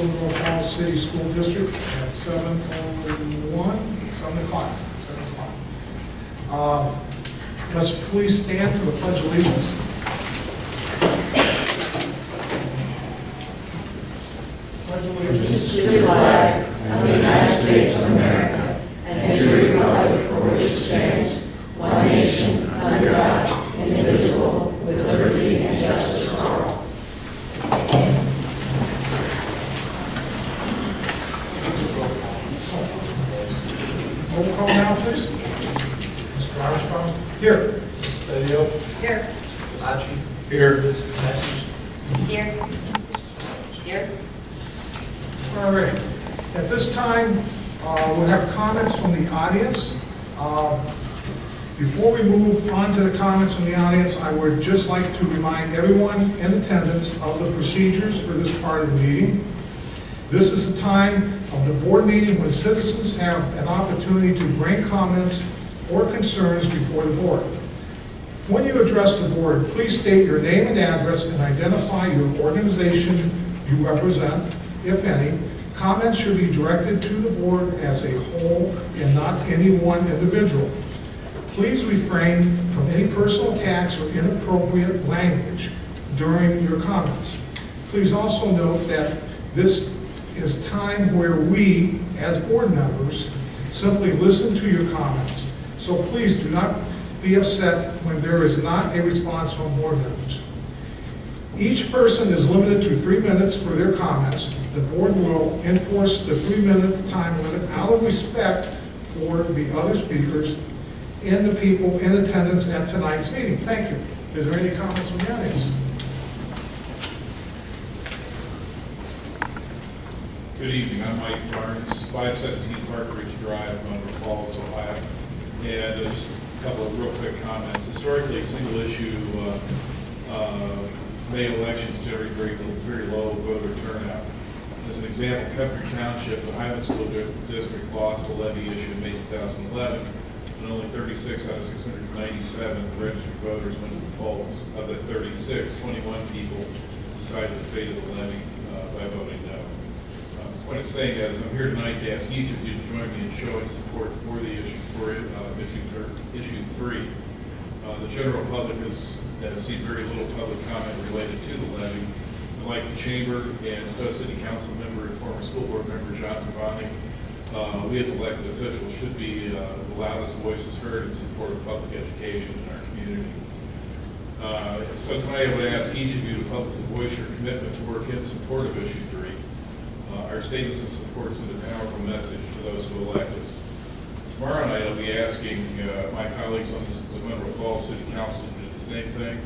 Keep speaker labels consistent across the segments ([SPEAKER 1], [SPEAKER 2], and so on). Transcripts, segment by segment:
[SPEAKER 1] Monroe Falls City School District at 7:01, 7 o'clock. Let's please stand for the Pledge of Allegiance. Pledge of Allegiance
[SPEAKER 2] To the flag of the United States of America and to the republic for which it stands, one nation, under God, indivisible, with liberty and justice for all.
[SPEAKER 1] Roll call now, please. Mr. Armstrong? Here.
[SPEAKER 3] Video.
[SPEAKER 2] Here.
[SPEAKER 3] Achi.
[SPEAKER 1] Here.
[SPEAKER 3] Matthews.
[SPEAKER 2] Here. Here.
[SPEAKER 1] All right. At this time, we'll have comments from the audience. Before we move on to the comments from the audience, I would just like to remind everyone in attendance of the procedures for this part of the meeting. This is the time of the board meeting when citizens have an opportunity to bring comments or concerns before the board. When you address the board, please state your name and address and identify your organization you represent, if any. Comments should be directed to the board as a whole and not any one individual. Please refrain from any personal attacks or inappropriate language during your comments. Please also note that this is time where we, as board members, simply listen to your comments. So please do not be upset when there is not a response from board members. Each person is limited to 3 minutes for their comments. The board will enforce the 3-minute time limit out of respect for the other speakers and the people in attendance at tonight's meeting. Thank you. Is there any comments from the audience?
[SPEAKER 4] Good evening, I'm Mike Barnes, 517 Park Ridge Drive, Monroe Falls, Ohio. And just a couple of real quick comments. Historically, single issue May elections generate very low voter turnout. As an example, Country Township, the Highland School District lost a levy issue in May 2011, and only 36 out of 697 registered voters went to the polls. Of the 36, 21 people decided the fate of the levy by voting no. What I'm saying is, I'm here tonight to ask each of you to join me in showing support for the issue, issue 3. The general public has seen very little public comment related to the levy. Like the Chamber and Stow City Council member and former school board member John Cavani, we as elected officials should be the loudest voices heard in support of public education in our community. So tonight I would ask each of you to publicly voice your commitment to work in support of issue 3. Our statements of support send a powerful message to those who elect us. Tomorrow night I'll be asking my colleagues on the Monroe Falls City Council to do the same thing.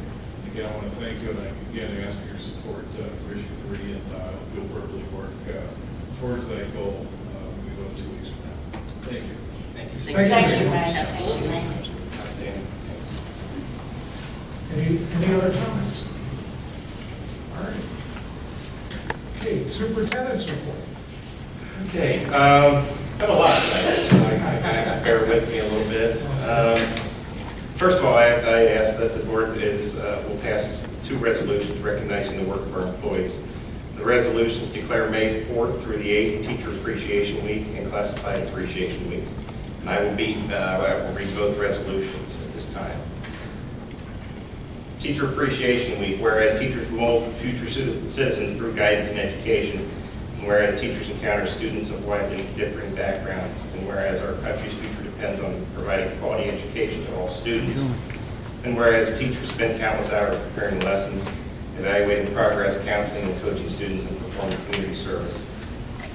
[SPEAKER 4] Again, I want to thank you, and I again ask for your support for issue 3, and we'll verbally work towards that goal when we vote 2 weeks from now. Thank you.
[SPEAKER 3] Thank you.
[SPEAKER 2] Thanks, Mike. Absolutely.
[SPEAKER 1] Any other comments? All right. Okay, superintendent's report.
[SPEAKER 5] Okay, got a lot tonight, so bear with me a little bit. First of all, I ask that the board will pass 2 resolutions recognizing the work of our employees. The resolutions declare May 4th through the 8th Teacher Appreciation Week and Classified Appreciation Week. And I will read both resolutions at this time. Teacher Appreciation Week, whereas teachers mold future citizens through guidance and education, and whereas teachers encounter students of widely differing backgrounds, and whereas our country's future depends on providing quality education to all students, and whereas teachers spend countless hours preparing lessons, evaluating progress, counseling, and coaching students, and performing community service,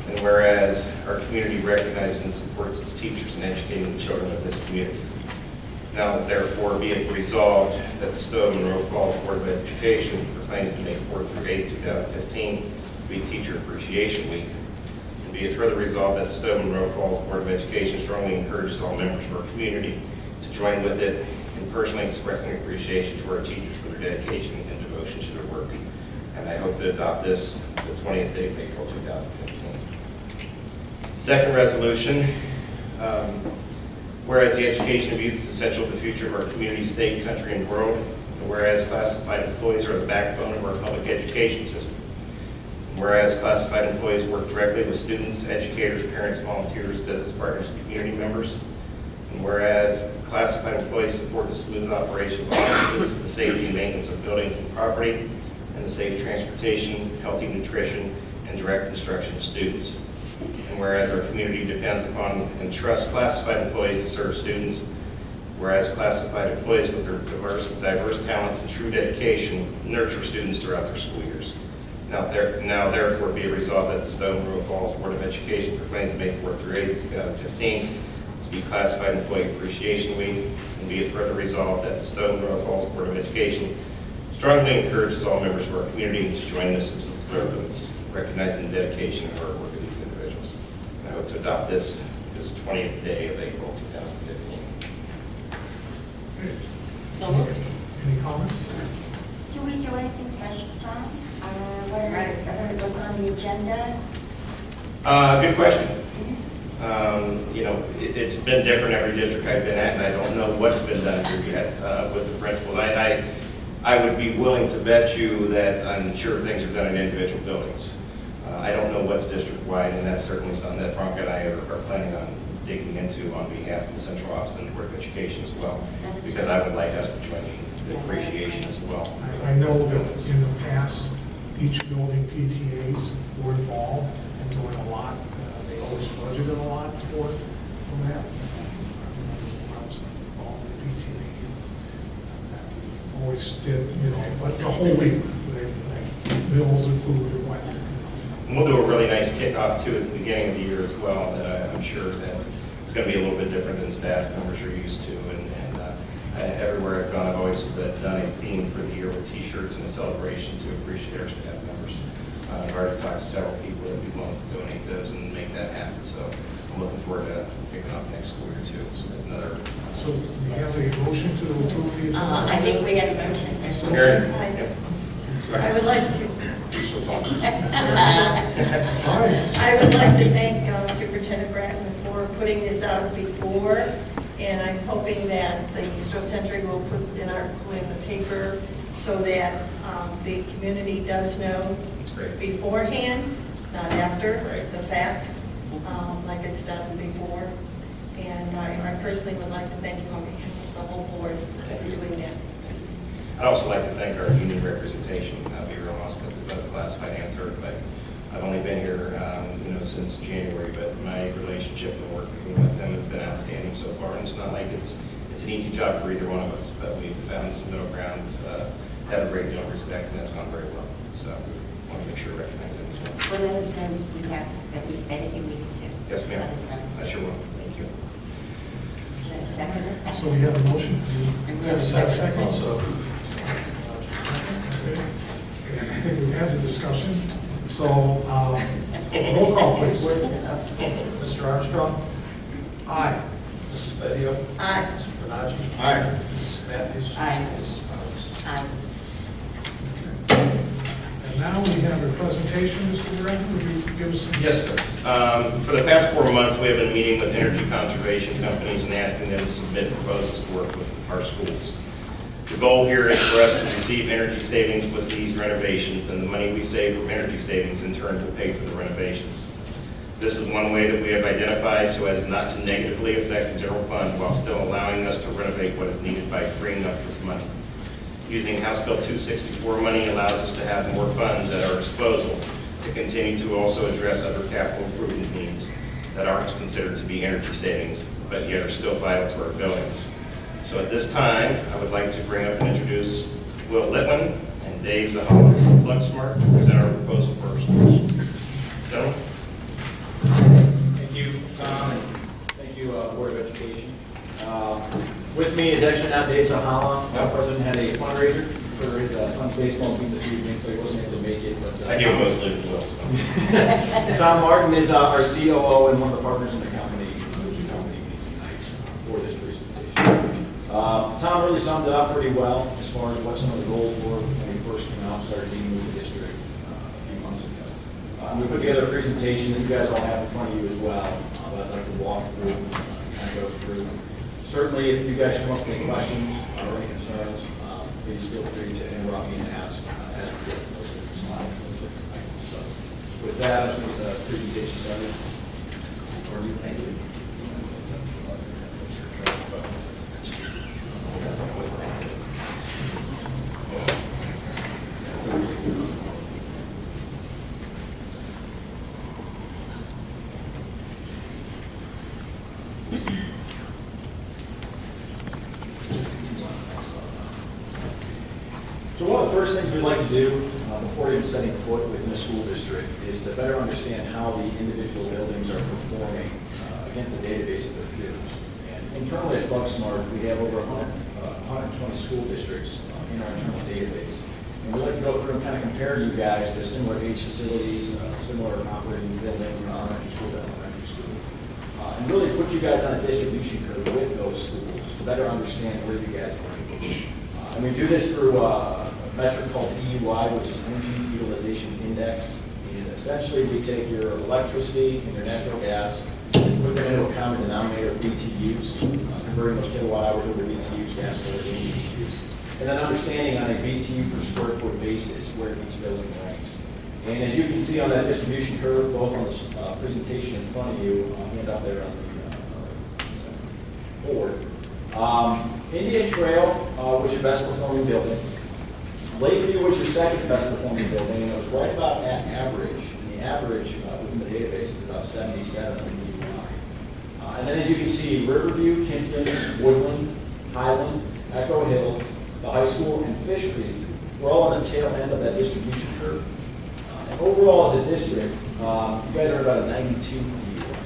[SPEAKER 5] and whereas our community recognizes and supports its teachers in educating the children of this community. Now, therefore, be it resolved that the Stow Munroe Falls Board of Education proclaims May 4th through 8th, 2015 to be Teacher Appreciation Week. And be it further resolved that the Stow Munroe Falls Board of Education strongly encourages all members of our community to join with it in personally expressing appreciation to our teachers for their dedication and devotion to their work. And I hope to adopt this the 20th day of April 2015. Second resolution. Whereas the education of youth is essential to the future of our community, state, country, and world, and whereas classified employees are the backbone of our public education system, Whereas classified employees work directly with students, educators, parents, volunteers, business partners, and community members. And whereas classified employees support the smooth operation of offices, the safety and maintenance of buildings and property, and the safe transportation, healthy nutrition, and direct instruction of students. And whereas our community depends upon and trusts classified employees to serve students, whereas classified employees with their diverse talents and true dedication nurture students throughout their school years. Now therefore be it resolved that the Stow Munroe Falls Board of Education proclaims May 4th through 8th, 2015 to be Classified Employee Appreciation Week, and be it further resolved that the Stow Munroe Falls Board of Education strongly encourages all members of our community to join us in observance, recognizing the dedication and hard work of these individuals. And I hope to adopt this 20th day of April 2015.
[SPEAKER 1] Okay.
[SPEAKER 2] So moved.
[SPEAKER 1] Any comments?
[SPEAKER 6] Do we do anything special, Tom? What's on the agenda?
[SPEAKER 5] Good question. It's been different every district I've been at, and I don't know what's been done here yet with the principal. I would be willing to bet you that I'm sure things are done in individual buildings. I don't know what's district-wide, and that's certainly something that Frank and I are planning on digging into on behalf of the Central Office and the Board of Education as well, because I would like us to join the appreciation as well.
[SPEAKER 1] I know that in the past, each building PTAs were involved and doing a lot. They always budgeted a lot for that. I was involved with PTA, and that we always did, but the whole week, meals and food and whatnot.
[SPEAKER 5] And we'll do a really nice kickoff too at the beginning of the year as well, that I'm sure that it's going to be a little bit different than staff members are used to. Everywhere I've gone, I've always done a theme for the year with T-shirts and a celebration to appreciate our staff members. I've already talked to several people that would be willing to donate those and make that happen. So I'm looking forward to kicking off next school year too. So that's another.
[SPEAKER 1] So we have a motion to approve the.
[SPEAKER 2] I think we have a motion.
[SPEAKER 5] Aaron?
[SPEAKER 7] I would like to,
[SPEAKER 1] All right.
[SPEAKER 7] I would like to thank Superintendent Bratton for putting this out before, and I'm hoping that the Stow Century will put an article in the paper so that the community does know beforehand, not after the fact, like it's done before. And I personally would like to thank you on behalf of the whole board for doing that.
[SPEAKER 5] I'd also like to thank our union representation. I'll be real honest with the classified and certified. I've only been here, since January, but my relationship and working with them has been outstanding so far. And it's not like it's an easy job for either one of us, but we've found some middle ground, have a great deal of respect, and that's gone very well. So I want to make sure to recognize that as well.
[SPEAKER 6] Well, let us know anything we can do.
[SPEAKER 5] Yes,
[SPEAKER 6] Just let us know.
[SPEAKER 5] ma'am. I sure will. Thank you.
[SPEAKER 6] Should I second it?
[SPEAKER 1] So we have a motion.
[SPEAKER 6] And we have a second.
[SPEAKER 3] Also,
[SPEAKER 1] Okay. And I think we've had the discussion. So, roll call, please.
[SPEAKER 3] Mr. Armstrong?
[SPEAKER 1] Aye.
[SPEAKER 3] Mrs. Bedio?
[SPEAKER 7] Aye.
[SPEAKER 3] Mr. Benacci?
[SPEAKER 1] Aye.
[SPEAKER 3] Mrs. Matthews?
[SPEAKER 2] Aye.
[SPEAKER 3] Mrs. Powers?
[SPEAKER 2] Aye.
[SPEAKER 1] And now we have a presentation, Mr. Bratton, would you give us some?
[SPEAKER 5] Yes, sir. For the past 4 months, we have been meeting with energy conservation companies and asking them to submit proposals to work with our schools. The goal here is for us to receive energy savings with these renovations, and the money we save from energy savings in turn will pay for the renovations. This is one way that we have identified so as not to negatively affect the general fund while still allowing us to renovate what is needed by freeing up this money. Using House Bill 264 money allows us to have more funds at our disposal to continue to also address other capital improvement needs that aren't considered to be energy savings, but yet are still vital to our buildings. So at this time, I would like to bring up and introduce Will Litman and Dave Zahala from Luxmart to present our proposal for our schools. Gentlemen?
[SPEAKER 8] Thank you, Tom, and thank you, Board of Education. With me is actually not Dave Zahala. Our president had a fundraiser for his son's baseball team this evening, so he wasn't able to make it. But
[SPEAKER 5] I do mostly as well. So.
[SPEAKER 8] Tom Martin is our COO and one of the partners in the company, who's accompanying me tonight for this presentation. Tom really summed it up pretty well as far as what some of the goals were when we first came out and started dealing with the district a few months ago. We put together a presentation that you guys all have in front of you as well, that I'd like to walk through, kind of go through. Certainly, if you guys come up with any questions or any concerns, please feel free to interrupt me and ask as we get to those different slides, those different items. So With that, I just need the presentation started. Thank you. So one of the first things we'd like to do before even setting foot within the school district is to better understand how the individual buildings are performing against the database of their peers. And internally at Bucksmart, we have over 120 school districts in our internal database. And we'd like to go through and kind of compare you guys to similar age facilities, similar operating buildings from elementary school to elementary school. And really put you guys on a distribution curve with those schools to better understand where you guys rank. And we do this through a metric called EUI, which is Energy Utilization Index. And essentially, we take your electricity and your natural gas, put them into a common denominator of BTUs, converting those kilowatt hours over BTUs, gas storage into BTUs. And then understanding on a BTU per square foot basis where each building ranks. And as you can see on that distribution curve, both on the presentation in front of you and up there on the board, Indian Trail was your best performing building. Lakeview was your second best performing building, and it was right about at average. And the average within the database is about 77 on the EUI. And then as you can see, Riverview, Kimpton, Woodland, Highland, Echo Hills, the high school, and Fish Creek were all on the tail end of that distribution curve. And overall as a district, you guys are about a 92 EUI.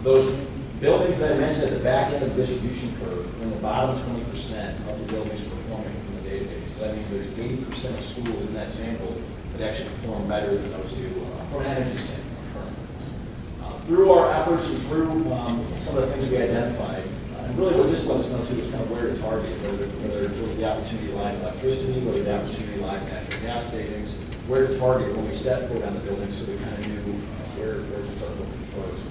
[SPEAKER 8] Those buildings that I mentioned at the back end of the distribution curve are in the bottom 20% of the buildings performing from the database. So that means there's 80% of schools in that sample that actually perform better than those do from an energy standpoint currently. Through our efforts and through some of the things we identified, and really what this let us know too is kind of where to target, whether the opportunity lie in electricity, whether the opportunity lie in natural gas savings, where to target when we set foot on the building so we kind of knew where to start looking first.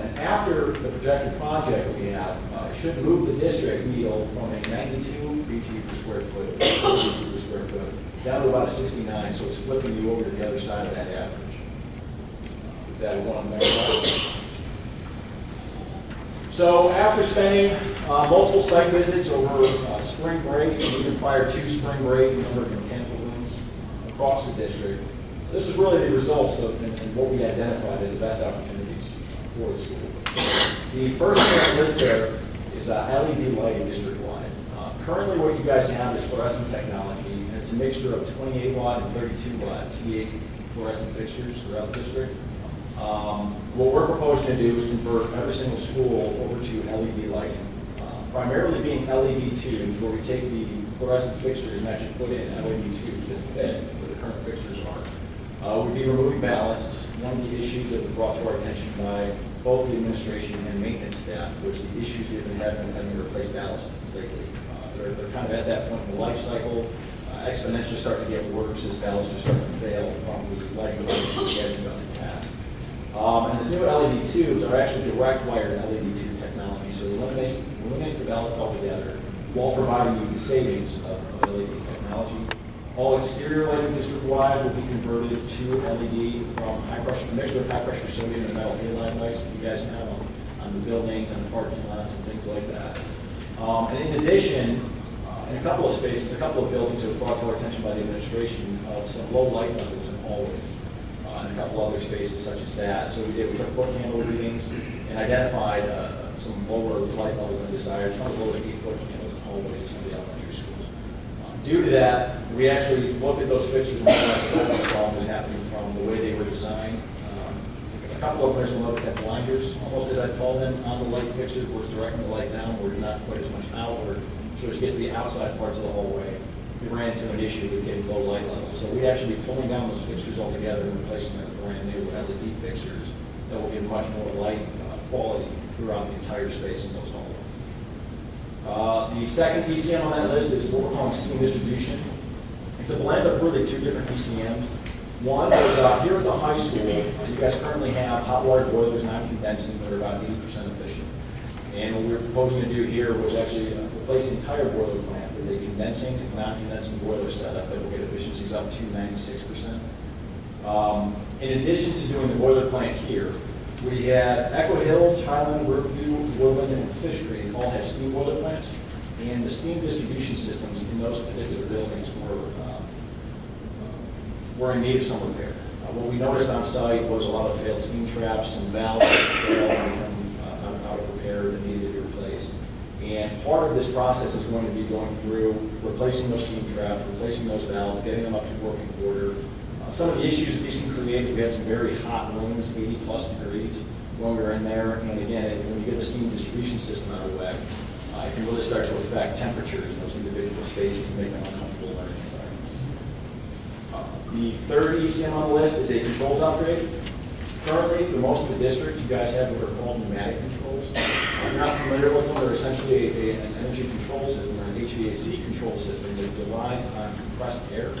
[SPEAKER 8] And after the projected project we have, it should move the district needle from a 92 BTU per square foot, BTU per square foot, down to about a 69, so it's flipping you over to the other side of that average. With that, we want to measure. So after spending multiple site visits over spring break and even prior to spring break, a number of mechanical rooms across the district, this is really the results of and what we identified as the best opportunities for the school. The first thing on the list there is LED lighting district-wide. Currently what you guys have is fluorescent technology, and it's a mixture of 28 watt and 32 watt T8 fluorescent fixtures throughout the district. What we're proposing to do is convert every single school over to LED lighting, primarily being LED tubes, where we take the fluorescent fixtures and actually put in LED tubes that fit where the current fixtures are. We'd be removing ballasts. One of the issues that was brought to our attention by both the administration and maintenance staff was the issues we've been having to replace ballast lately. They're kind of at that point in the life cycle, exponentially starting to get worse as ballasts are starting to fail from the lighting that you guys have done in the past. And this new LED tubes are actually direct wired LED tube technology, so it eliminates the ballast altogether while providing you the savings of LED technology. All exterior lighting district-wide will be converted to LED from a mixture of high-pressure sodium and metal halide lights that you guys have on the buildings, on the parking lots, and things like that. And in addition, in a couple of spaces, a couple of buildings that were brought to our attention by the administration of some low light levels in hallways, and a couple other spaces such as that. So we took foot candle readings and identified some lower light levels than desired, some as low as 8 foot candles in hallways in some of the elementary schools. Due to that, we actually looked at those fixtures and realized what the problem was happening from the way they were designed. A couple of players will notice that blinders, almost as I call them, on the light fixtures, where it's directing the light downward, not quite as much outward. So as you get to the outside parts of the hallway, we ran into an issue with getting low light levels. So we actually be pulling down those fixtures altogether and replacing them with brand new LED fixtures that will give much more light quality throughout the entire space in those hallways. The second ECM on that list is what we're calling steam distribution. It's a blend of really two different ECMs. One is here at the high school, you guys currently have hot water boilers, non-condensing, that are about 80% efficient. And what we were proposing to do here was actually replace the entire boiler plant with a condensing and non-condensing boiler setup that will get efficiencies up to 96%. In addition to doing the boiler plant here, we had Echo Hills, Highland, Riverview, Woodland, and Fish Creek all have steam boiler plants, and the steam distribution systems in those particular buildings were in need of some repair. What we noticed on site was a lot of failed steam traps and valves that failed and out of repair that needed to be replaced. And part of this process is going to be going through replacing those steam traps, replacing those valves, getting them up to working order. Some of the issues that these can create, we had some very hot rooms, 80+ degrees when we were in there. And again, when you get the steam distribution system out of whack, it can really start to affect temperatures in those individual spaces and make them uncomfortable learning environments. The third ECM on the list is a controls upgrade. Currently, for most of the district, you guys have what are called pneumatic controls. If you're not familiar with them, they're essentially an energy control system, or an HVAC control system that relies on compressed air.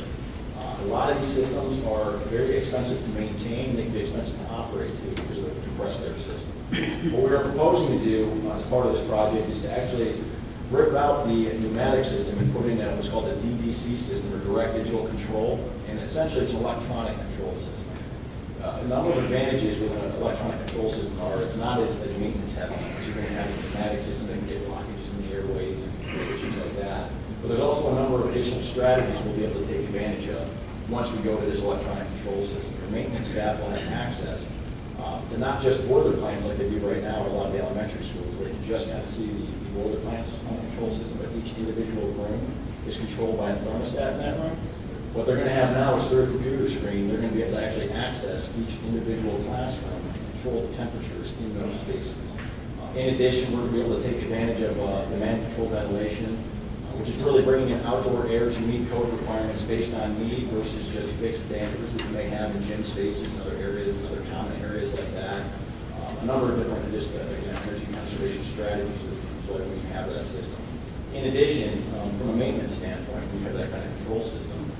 [SPEAKER 8] A lot of these systems are very expensive to maintain, they can be expensive to operate too because of the compressed air system. What we are proposing to do as part of this project is to actually rip out the pneumatic system and put in what's called a DDC system, or direct digital control, and essentially it's an electronic control system. A number of advantages with an electronic control system are it's not as maintenance heavy, because you're going to have a pneumatic system that can get blockages in the airways and issues like that. But there's also a number of additional strategies we'll be able to take advantage of once we go to this electronic control system. Your maintenance staff will have access to not just boiler plants like they do right now at a lot of the elementary schools. They can just kind of see the boiler plants on the control system, but each individual room is controlled by a thermostat in that room. What they're going to have now is through a computer screen, they're going to be able to actually access each individual classroom and control the temperatures in those spaces. In addition, we're going to be able to take advantage of demand control ventilation, which is really bringing in outdoor air to meet code requirements based on need versus just fixed dampers that you may have in gym spaces and other areas and other common areas like that. A number of different energy conservation strategies that you can employ when you have that system. In addition, from a maintenance standpoint, when you have that kind of control system,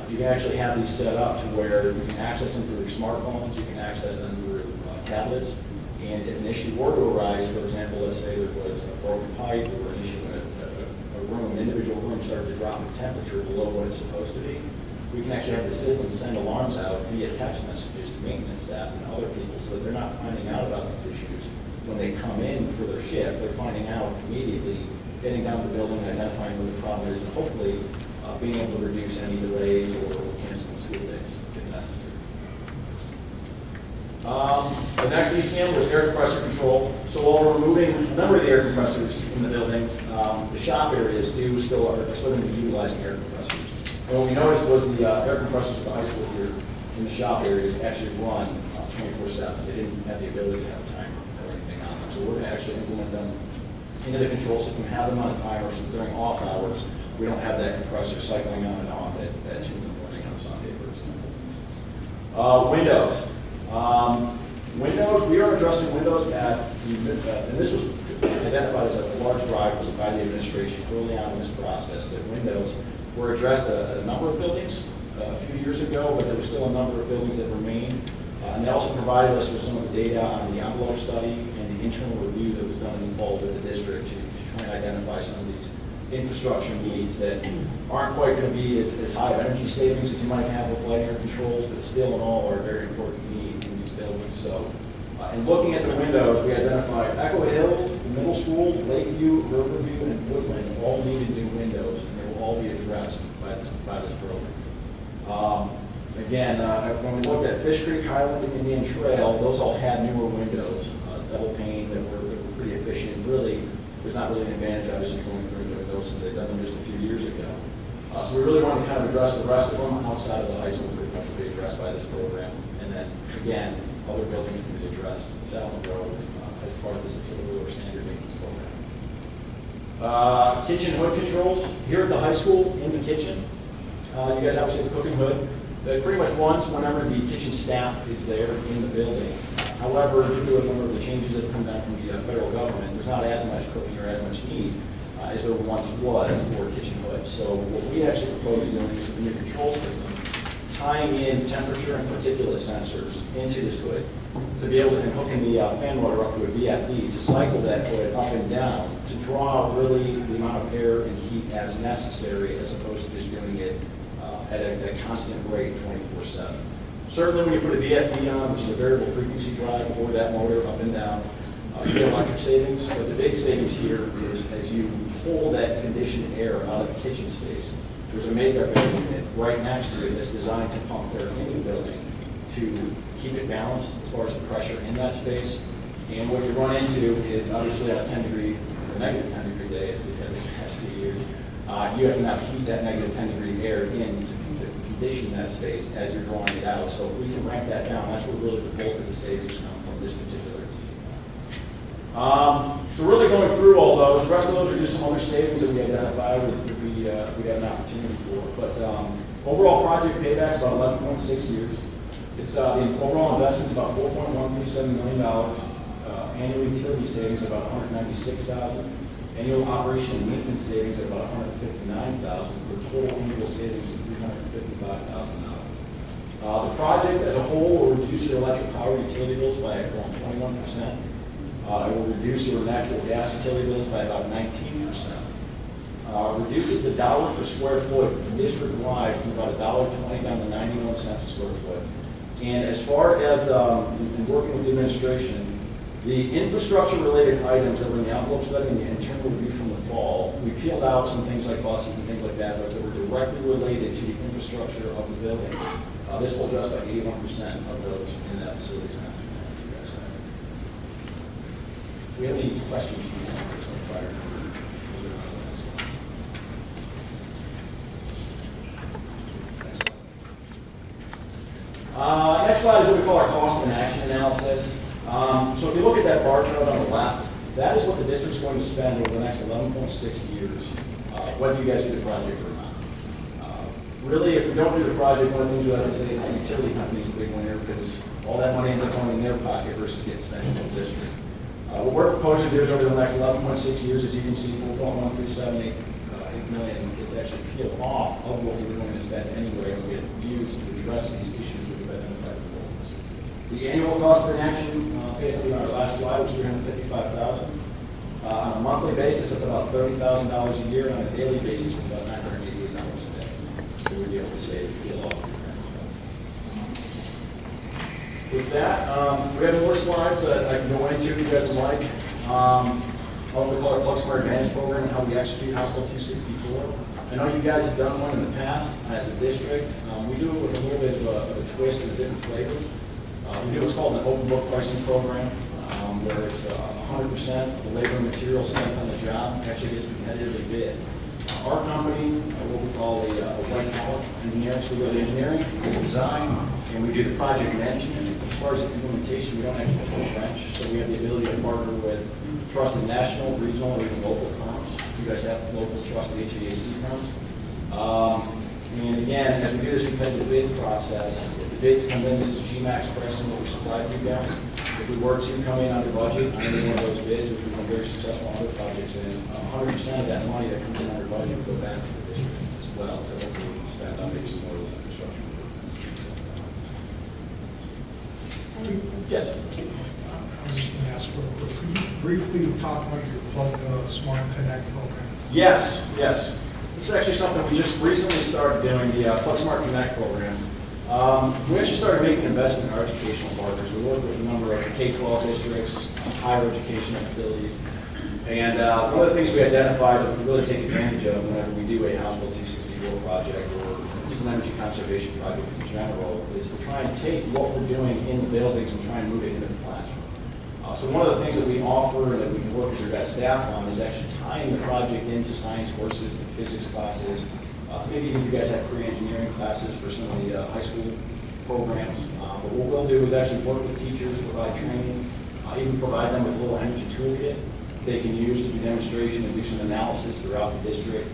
[SPEAKER 8] you can actually have these set up to where you can access them through your smartphones, you can access them through tablets, and if an issue were to arise, for example, let's say there was a broken pipe or an issue in a room, an individual room started to drop in temperature below what it's supposed to be, we can actually have the system send alarms out via text messages to maintenance staff and other people so that they're not finding out about these issues when they come in for their shift. They're finding out immediately, getting down to the building, identifying what the problem is, and hopefully being able to reduce any delays or canceling school days if necessary. The next ECM was air compressor control. So while we're removing a number of the air compressors in the buildings, the shop areas are still going to be utilizing air compressors. And what we noticed was the air compressors at the high school here in the shop areas actually run 24/7. They didn't have the ability to have a timer or anything on them. So we're going to actually implement them into the control system, have them on a timer so during off hours we don't have that compressor cycling on and off at 2 in the morning on Sunday, for example. Windows. Windows, we are addressing windows and this was identified as a large driver by the administration early on in this process, that windows were addressed at a number of buildings a few years ago, but there were still a number of buildings that remained. And they also provided us with some of the data on the envelope study and the internal review that was done in the fall with the district to try and identify some of these infrastructure needs that aren't quite going to be as high of energy savings as you might have with light air controls, but still in all are a very important need in these buildings. So, in looking at the windows, we identified Echo Hills, Middle School, Lakeview, Riverview, and Woodland all needed new windows, and they will all be addressed by this program. Again, when we looked at Fish Creek, Highland, and Indian Trail, those all had newer windows, double pane that were pretty efficient. Really, there's not really an advantage, obviously, going through those since they've done them just a few years ago. So we really wanted to kind of address the rest of them outside of the high school, pretty much will be addressed by this program. And then, again, other buildings can be addressed down the road as part of this typical or standard maintenance program. Kitchen hood controls. Here at the high school, in the kitchen, you guys obviously have a cooking hood that pretty much runs whenever the kitchen staff is there in the building. However, due to a number of the changes that have come down from the federal government, there's not as much cooking or as much need as there once was for kitchen hoods. So what we actually propose doing is a new control system, tying in temperature and particulate sensors into this hood to be able to hooking the fan motor up to a VFD to cycle that hood up and down to draw out really the amount of air and heat as necessary as opposed to just doing it at a constant rate 24/7. Certainly when you put a VFD on, which is a variable frequency drive for that motor up and down, you get electric savings, but the big savings here is as you pull that conditioned air out of the kitchen space, there's a makeup air unit right next to it that's designed to pump air into the building to keep it balanced as far as the pressure in that space. And what you run into is obviously on a 10-degree, or negative 10-degree day, as we've had this past few years, you have to now heat that negative 10-degree air in to condition that space as you're drawing it out. So if we can ramp that down, that's where really the bulk of the savings come from this particular DC. So really going through all those, the rest of those are just some other savings that we identified that we have an opportunity for. But overall project payback's about 11.6 years. It's the overall investment's about $4.137 million. Annual utility savings about $196,000. Annual operation and maintenance savings of about $159,000 for total annual savings of $355,000. The project as a whole will reduce your electric power utility bills by around 21%. It will reduce your natural gas utility bills by about 19%. Reduces the dollar per square foot district-wide from about $1.20 down to 91 cents a square foot. And as far as in working with the administration, the infrastructure-related items that were in the envelope study and the internal review from the fall, we peeled out some things like buses and things like that, but that were directly related to the infrastructure of the building. This will address about 81% of those in that facilities master plan you guys have. Do we have any questions from this one prior to moving on to the next slide? Next slide is what we call our cost and action analysis. So if you look at that bar chart on the left, that is what the district's going to spend over the next 11.6 years, whether you guys do the project or not. Really, if we don't do the project, one of the things we like to say is the utility company's a big winner because all that money ends up going in their pocket versus getting spent in the district. What we're proposing to do is over the next 11.6 years, as you can see, 4.1378 million gets actually peeled off of what we were going to spend anyway and get used to address these issues that we've identified before. The annual cost of inaction, basically on our last slide, was $355,000. On a monthly basis, it's about $30,000 a year. On a daily basis, it's about $988 a day. So we'd be able to save a lot. With that, we have more slides that I can go into if you guys would like. What we call our Plug-Smart Advantage program and how we execute House Bill 264. I know you guys have done one in the past as a district. We do it with a little bit of a twist and a different flavor. We do what's called an open book pricing program, where it's 100% of the labor and material spent on the job actually gets competitively bid. Our company, what we call a white collar engineering, so we go to engineering, we do design, and we do the project management. As far as the implementation, we don't actually pull a wrench, so we have the ability to partner with trusted national, regional, or even local firms. You guys have local trusted HVAC firms. And again, as we do this competitive bid process, if the bids come in, this is GMAX pricing, what we supply to you guys. If we were to come in under budget on any one of those bids, which we've been very successful on other projects, and 100% of that money that comes in under budget will go back to the district as well to hopefully spend on maybe some more of those infrastructure improvements. Yes?
[SPEAKER 1] I was just going to ask real quick, could you briefly talk about your Plug-Smart Connect program?
[SPEAKER 8] Yes, yes. This is actually something we just recently started doing, the Plug-Smart Connect program. We actually started making investment in our educational partners. We work with a number of K-12 districts, higher educational facilities. And one of the things we identified that we really take advantage of whenever we do a House Bill 264 project or just an energy conservation project in general is to try and take what we're doing in the buildings and try and move it into the classroom. So one of the things that we offer that we can work with your guys' staff on is actually tying the project into science courses, the physics classes, maybe even if you guys have pre-engineering classes for some of the high school programs. But what we'll do is actually work with teachers, provide training, even provide them with a little energy toolkit they can use to do demonstration and do some analysis throughout the district,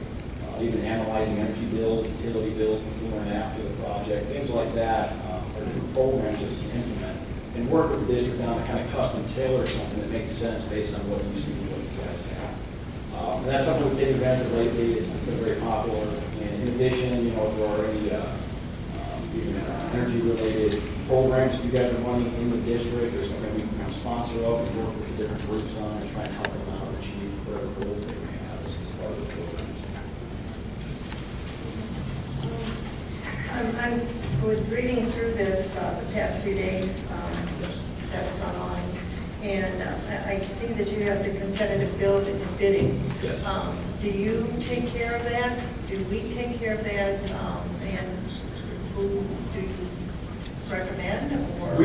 [SPEAKER 8] even analyzing energy bills, utility bills before and after the project, things like that are different programs that we can implement and work with the district on to kind of custom tailor something that makes sense based on what you see and what you guys have. And that's something we've taken advantage of lately. It's been very popular. And in addition, you know, if there are any energy-related programs that you guys are running in the district or something we can sponsor of and work with the different groups on and try and help them out achieve whatever goals they may have as part of the program.
[SPEAKER 7] I'm was reading through this the past few days,
[SPEAKER 8] Yes.
[SPEAKER 7] that was online, and I see that you have the competitive bidding.
[SPEAKER 8] Yes.
[SPEAKER 7] Do you take care of that? Do we take care of that? And who do you recommend, or?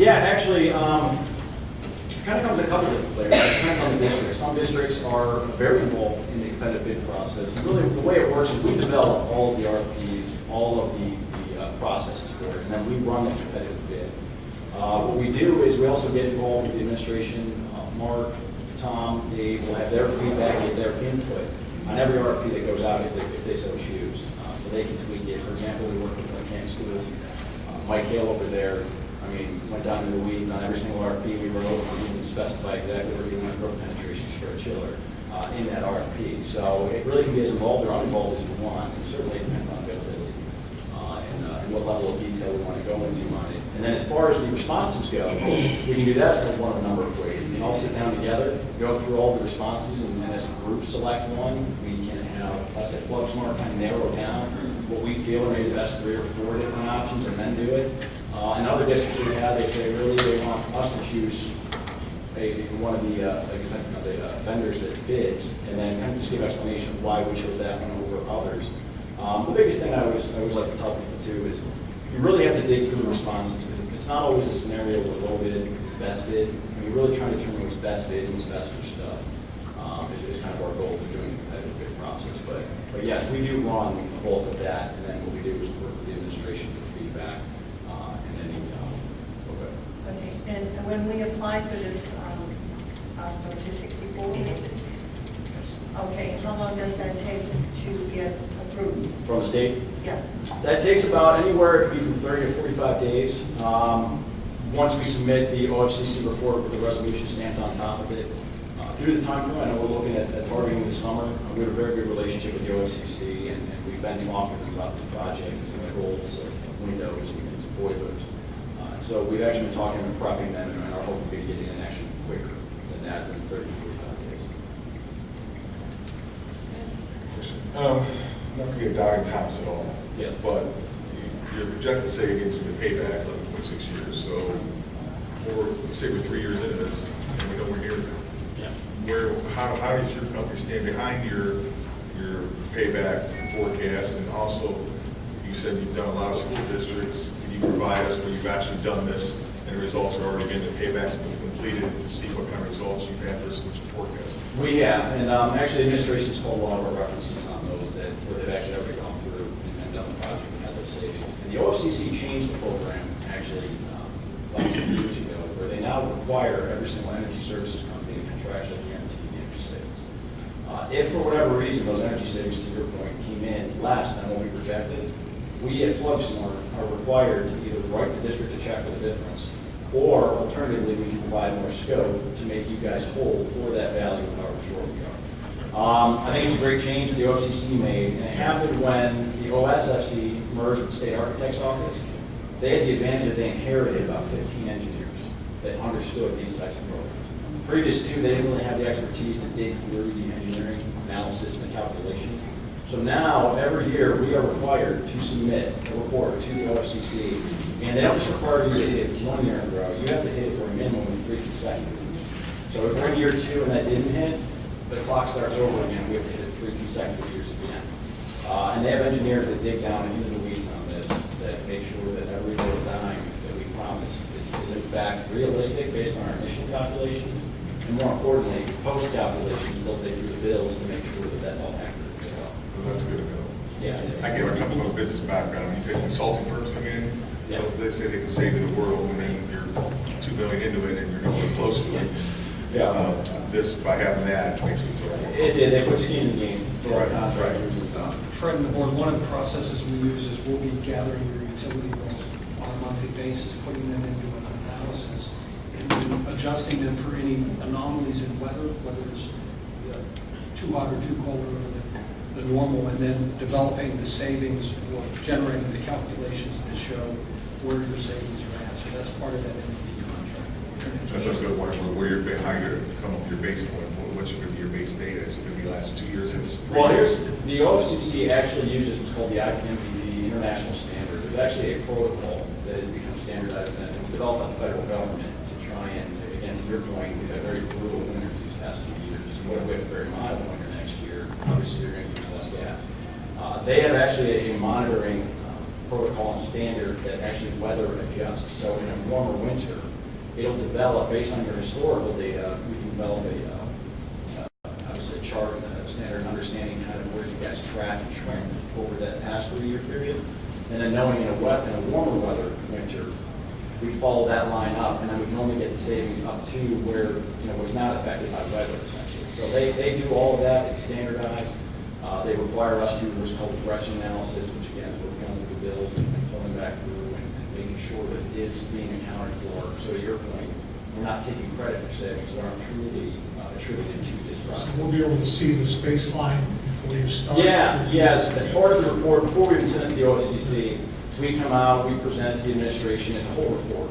[SPEAKER 8] Actually, kind of comes in a couple different flavors. It depends on the district. Some districts are very involved in the competitive bid process. And really, the way it works is we develop all of the RFPs, all of the processes for it, and then we run the competitive bid. What we do is we also get involved with the administration. Mark, Tom, Dave will have their feedback, get their input on every RFP that goes out if they so choose. So they can tweak it. For example, we work with mechanic schools. Mike Hale over there, went down to the weeds on every single RFP we wrote. We even specify exactly where we want growth penetrations for a chiller in that RFP. So it really can be as involved or uninvolved as you want. It certainly depends on availability and what level of detail we want to go into on it. And then as far as the responses go, we can do that in one of a number of ways. We can all sit down together, go through all the responses, and then as a group select one. We can have us at Plugsmart kind of narrow down what we feel are maybe the best 3 or 4 different options and then do it. In other districts we have, they say really they want us to choose one of the vendors that bids, and then kind of just give explanation of why we chose that one over others. The biggest thing I always like to tell people too is you really have to dig through the responses, because it's not always a scenario where low bid is best bid. You're really trying to determine what's best bid and what's best for stuff. Is kind of our goal for doing a competitive bid process. But yes, we do run a bulk of that, and then what we do is work with the administration for feedback.
[SPEAKER 7] Okay, and when we apply for this Hospital 264, okay, how long does that take to get approved?
[SPEAKER 8] From the state?
[SPEAKER 7] Yes.
[SPEAKER 8] That takes about anywhere, it could be from 30 to 45 days. Once we submit the OFCC report with the resolution stamped on top of it. Due to the time frame, I know we're looking at targeting this summer. We have a very good relationship with the OFCC, and we've been talking about this project and some of the goals of windows and some boilers. So we've actually been talking and prepping them, and are hoping to be getting in action quicker than that, than 30 to 45 days.
[SPEAKER 9] Not to be a doubting Thomas at all,
[SPEAKER 8] Yeah.
[SPEAKER 9] but your projected savings and your payback, 11.6 years, so let's say we're 3 years into this, and we're nowhere near that.
[SPEAKER 8] Yeah.
[SPEAKER 9] How does your company stand behind your payback forecast? And also, you said you've done a lot of school districts. Can you provide us where you've actually done this and the results are already in, the payback's been completed, and to see what kind of results you've had versus what you forecasted?
[SPEAKER 8] We have, and actually the administration's pulled a lot of our references on those where they've actually already gone through and done the project and had those savings. And the OFCC changed the program actually about 2 years ago, where they now require every single energy services company to contractually guarantee the energy savings. If for whatever reason those energy savings, to your point, came in less than what we projected, we at Plugsmart are required to either write the district a check for the difference, or alternatively, we can provide more scope to make you guys whole for that value of however short we are. I think it's a great change that the OFCC made, and it happened when the OSFC merged with the State Architect's Office. They had the advantage that they inherited about 15 engineers that understood these types of programs. Previous to, they didn't really have the expertise to dig through the engineering analysis and the calculations. So now, every year, we are required to submit a report to the OFCC, and they don't just require you to hit it 1 year in a row. You have to hit it for a minimum of 3 consecutive years. So if we're in year 2 and that didn't hit, the clock starts over again. We have to hit it 3 consecutive years again. And they have engineers that dig down into the weeds on this, that make sure that every little dime that we promise is in fact realistic based on our initial calculations, and more importantly, post-calculations, they'll dig through the bills to make sure that that's all accurate as well.
[SPEAKER 9] Well, that's good to know.
[SPEAKER 8] Yeah.
[SPEAKER 9] I come from a business background. You've had consulting firms come in,
[SPEAKER 8] Yeah.
[SPEAKER 9] they say they can save you the world, and then you're $2 million into it, and you're nowhere close to it.
[SPEAKER 8] Yeah.
[SPEAKER 9] This, by having that, makes me feel more
[SPEAKER 8] It did, they put skin in the game for our
[SPEAKER 9] Right.
[SPEAKER 8] contractors.
[SPEAKER 10] Fred and the board, one of the processes we use is we'll be gathering your utility bills on a monthly basis, putting them into an analysis, and then adjusting them for any anomalies in weather, whether it's too hot or too cold or the normal, and then developing the savings or generating the calculations that show where your savings are at. So that's part of that MVP contract.
[SPEAKER 9] That's what's good, where you're, how you're come up with your base point, what's going to be your base data, is it going to be the last 2 years?
[SPEAKER 8] Well, here's, the OFCC actually uses what's called the IPMPD International Standard. There's actually a protocol that has become standardized and it was developed by the federal government to try and, again, to your point, we had very brutal winters these past few years. What if we have a very mild winter next year? Obviously, you're going to use less gas. They have actually a monitoring protocol and standard that actually weather adjusts. So in a warmer winter, it'll develop, based on your historical data, we can develop obviously a chart and a standard understanding kind of where you guys track and trend over that past 3-year period. And then knowing in a warmer weather winter, we follow that line up, and then we can only get the savings up to where, it's not affected by weather, essentially. So they do all of that, it's standardized. They require us to do what's called correction analysis, which again is we're going through the bills and pulling back through and making sure that it is being accounted for. So to your point, we're not taking credit for savings that aren't truly attributed to this
[SPEAKER 1] So
[SPEAKER 8] project.
[SPEAKER 1] we'll be able to see this baseline before you start.
[SPEAKER 8] Yes. As part of the report, before we even send it to the OFCC, we come out, we present it to the administration, it's a whole report.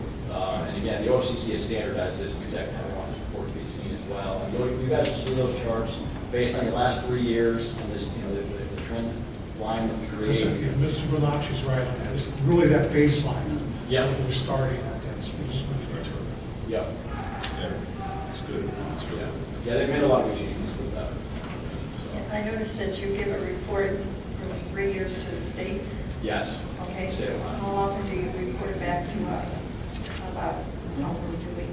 [SPEAKER 8] And again, the OFCC has standardized this, and exactly how we want this report to be seen as well. And you guys will see those charts based on your last 3 years and this, the trend line that we
[SPEAKER 1] Listen,
[SPEAKER 8] created.
[SPEAKER 1] Mr. Bonacci's right on that. It's really that baseline.
[SPEAKER 8] Yep.
[SPEAKER 1] That we're starting at, that's what we're going to determine.
[SPEAKER 8] Yep.
[SPEAKER 9] Yeah, it's good. It's really good.
[SPEAKER 8] Yeah, they've made a lot of good changes for that.
[SPEAKER 7] I noticed that you give a report for 3 years to the state.
[SPEAKER 8] Yes.
[SPEAKER 7] Okay,
[SPEAKER 8] State of mind.
[SPEAKER 7] how often do you report back to us about how we're doing?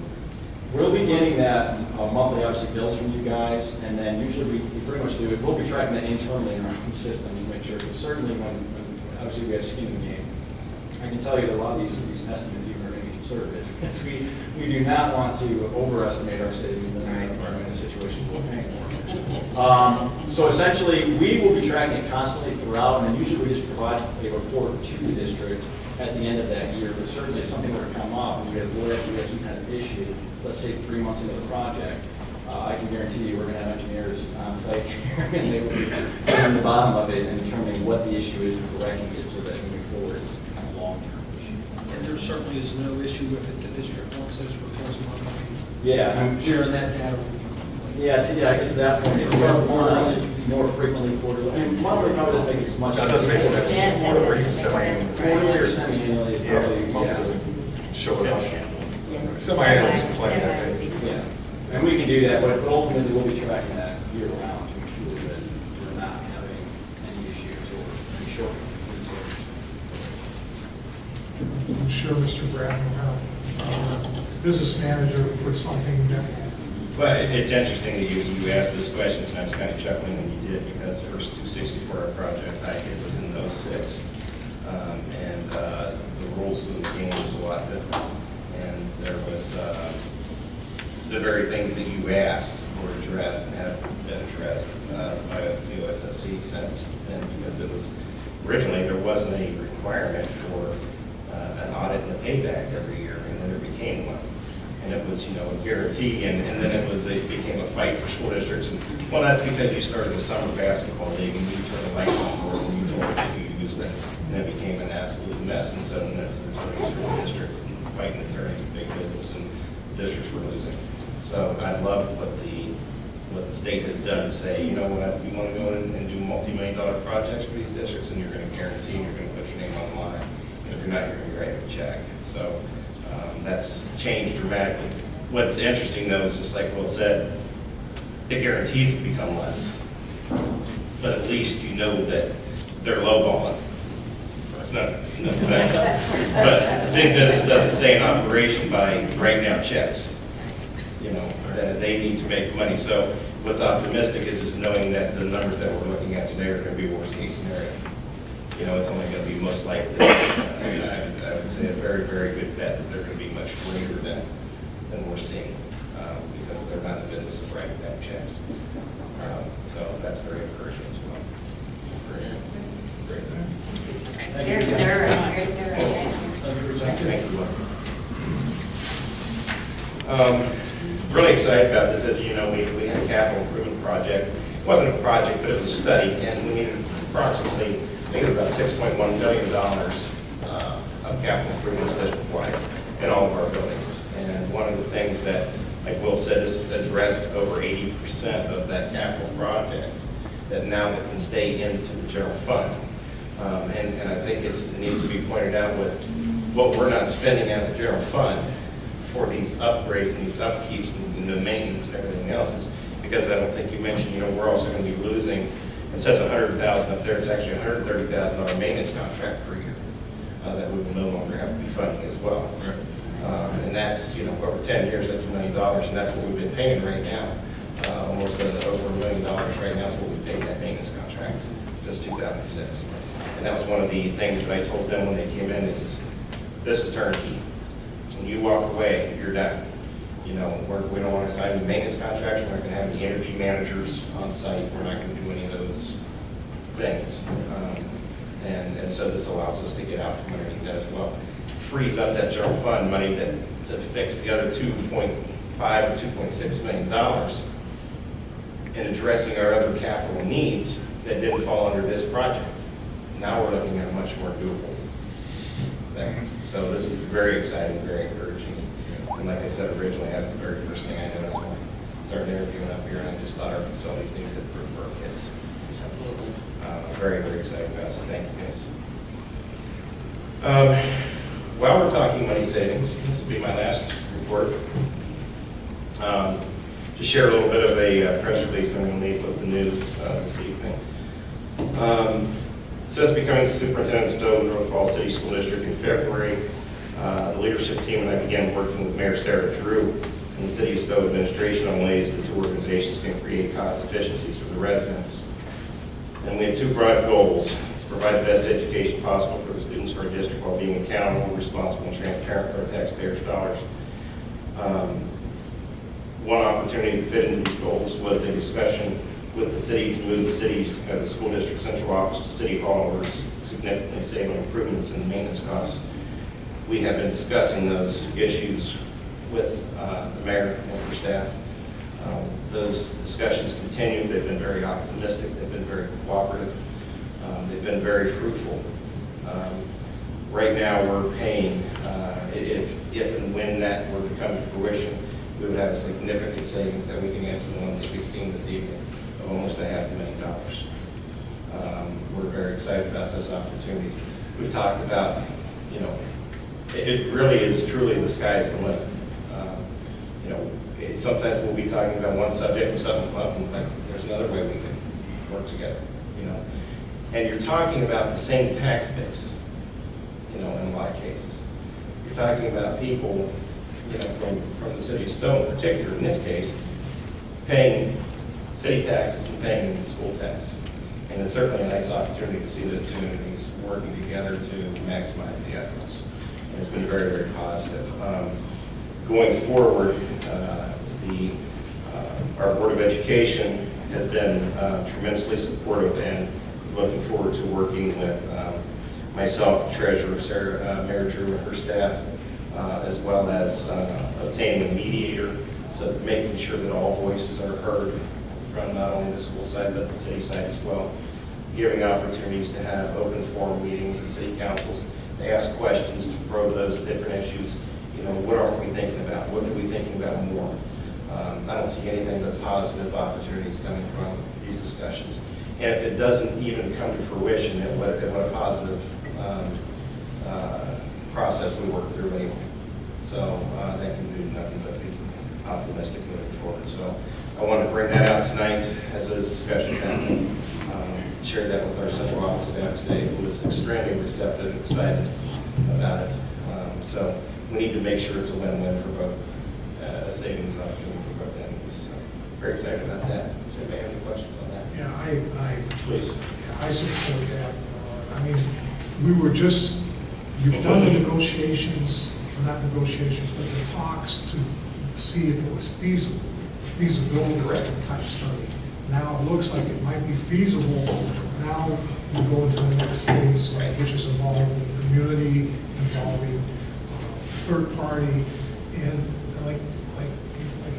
[SPEAKER 8] We'll be getting that monthly, obviously, bills from you guys, and then usually we pretty much do it. We'll be tracking that internally in our own system to make sure, because certainly when obviously we have skin in the game, I can tell you that a lot of these estimates even are going to be conservative, because we do not want to overestimate our savings in a situation we're paying for. So essentially, we will be tracking it constantly throughout, and then usually we just provide a report to the district at the end of that year. But certainly, if something were to come up and we have some kind of issue, let's say 3 months into the project, I can guarantee you we're going to have engineers on site here, and they will be on the bottom of it and determining what the issue is and correcting it so that moving forward it's become a long-term issue.
[SPEAKER 10] And there certainly is no issue with it. The district wants those reports monthly.
[SPEAKER 8] Yeah, I'm sure.
[SPEAKER 10] Sharing that data with you.
[SPEAKER 8] Yeah, I guess at that point, if you have one more frequently quarterly, I mean, monthly probably doesn't make as much
[SPEAKER 9] That doesn't make sense.
[SPEAKER 6] Yeah,
[SPEAKER 9] Quarterly or
[SPEAKER 6] that's
[SPEAKER 9] semi-annual.
[SPEAKER 8] Quarterly or semi-annually,
[SPEAKER 9] Yeah,
[SPEAKER 8] probably,
[SPEAKER 9] monthly
[SPEAKER 8] yeah.
[SPEAKER 9] doesn't show enough.
[SPEAKER 6] Yes.
[SPEAKER 9] Semi-annual is plenty, I think.
[SPEAKER 8] Yeah, and we can do that, but ultimately we'll be tracking that year round to ensure that we're not having any issues or any shortcomings.
[SPEAKER 1] I'm sure Mr. Brad will have business manager put something that,
[SPEAKER 5] But it's interesting that you asked this question, and I was kind of chuckling when you did, because the first 264 project I did was in 06. And the rules of the game was a lot different. And there was, the very things that you asked were addressed and have been addressed by the USSC since then, because it was, originally there wasn't a requirement for an audit and a payback every year, and then there became one. And it was, a guarantee, and then it became a fight for school districts. And, well, that's because you started the summer basketball league, and you turned the lights on board, and you told us that you used them, and it became an absolute mess. And so then it was the attorneys for the district fighting attorneys in big business, and districts were losing. So I loved what the state has done to say, you know what, we want to go in and do multi-million-dollar projects for these districts, and you're going to guarantee, and you're going to put your name on the line. And if you're not, you're going to be writing a check. So that's changed dramatically. What's interesting, though, is just like Will said, the guarantees have become less. But at least you know that they're lowballing. It's not, no offense. But big business doesn't stay in operation by writing out checks. That they need to make money. So what's optimistic is knowing that the numbers that we're looking at today are going to be worst case scenario. It's only going to be most likely, I would say a very, very good bet that they're going to be much greater than we're seeing, because they're not in the business of writing back checks. So that's very encouraging as well. Great.
[SPEAKER 6] Very thorough, very thorough.
[SPEAKER 5] Thank you. Really excited about this. As you know, we had a capital improvement project. It wasn't a project, but it was a study, and we needed approximately, I think it was about $6.1 million of capital improvements district-wide in all of our buildings. And one of the things that, like Will said, this addressed over 80% of that capital project that now it can stay into the general fund. And I think it needs to be pointed out what we're not spending out of the general fund for these upgrades and these upkeeps and the maintenance and everything else is because I don't think you mentioned, we're also going to be losing, it says $100,000 up there, it's actually $130,000 maintenance contract per year that we will no longer have to be funding as well. And that's, over 10 years, that's $1 million, and that's what we've been paying right now. Almost over $1 million right now is what we paid that maintenance contract since 2006. And that was one of the things that I told them when they came in, this is turnkey. When you walk away, you're done. We don't want to sign any maintenance contracts, we're not going to have any energy managers on site, we're not going to do any of those things. And so this allows us to get out from underneath that as well. Frees up that general fund money to fix the other $2.5 or $2.6 million in addressing our other capital needs that didn't fall under this project. Now we're looking at a much more doable thing. So this is very exciting, very encouraging. And like I said originally, that was the very first thing I noticed when I started interviewing up here, and I just thought our facilities needed to improve for our kids. So, very, very excited about it, so thank you guys. While we're talking money savings, this will be my last report. To share a little bit of a press release that I'm going to leave with the news this evening. Since becoming superintendent of Stow Munroe Falls City School District in February, the leadership team and I began working with Mayor Sarah Drew and the City of Stow administration on ways the two organizations can create cost efficiencies for the residents. And we had two broad goals: to provide the best education possible for the students of our district while being accountable, responsible, and transparent with our taxpayers' dollars. One opportunity to fit into these goals was a discussion with the city to move the school district central office to City Hall, where it's significantly saving improvements in the maintenance costs. We have been discussing those issues with the mayor and her staff. Those discussions continue. They've been very optimistic. They've been very cooperative. They've been very fruitful. Right now, we're paying, if and when that were to come to fruition, we would have a significant savings that we can add to the ones that we've seen this evening of almost $500,000. We're very excited about those opportunities. We've talked about, it really is truly the sky's the limit. Sometimes we'll be talking about one subject and something come up, and like, there's another way we can work together. And you're talking about the same tax base, in a lot of cases. You're talking about people, from the city of Stow in particular, in this case, paying city taxes and paying the school taxes. And it's certainly a nice opportunity to see those two entities working together to maximize the efforts. And it's been very, very positive. Going forward, our Board of Education has been tremendously supportive and is looking forward to working with myself, the treasurer, Mayor Drew, and her staff, as well as obtaining a mediator, so making sure that all voices are heard from not only the school side but the city side as well, giving opportunities to have open forum meetings and city councils to ask questions, to probe those different issues. What aren't we thinking about? What are we thinking about more? I don't see anything but positive opportunities coming from these discussions. And if it doesn't even come to fruition, what a positive process we work through anyway. So that can do nothing but be optimistic moving forward. So I want to bring that out tonight as those discussions happen. Shared that with our central office staff today, who was extremely receptive and excited about it. So we need to make sure it's a win-win for both, a savings opportunity for both entities. So very excited about that. Does anybody have any questions on that?
[SPEAKER 1] Yeah,
[SPEAKER 5] Please.
[SPEAKER 1] I support that. You've done the negotiations, not negotiations, but the talks to see if it was feasibility type study. Now it looks like it might be feasible. Now we go into the next phase, which is involving the community, involving third party, and like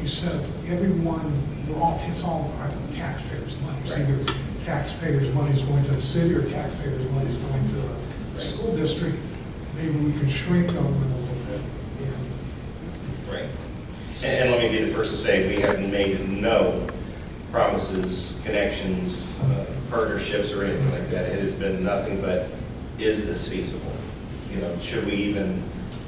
[SPEAKER 1] you said, it's all taxpayers' money. It's either taxpayers' money is going to the city or taxpayers' money is going to the school district. Maybe we can shrink government a little bit.
[SPEAKER 5] Right. And let me be the first to say, we have made no promises, connections, partnerships or anything like that. It has been nothing but, is this feasible? You know, should we even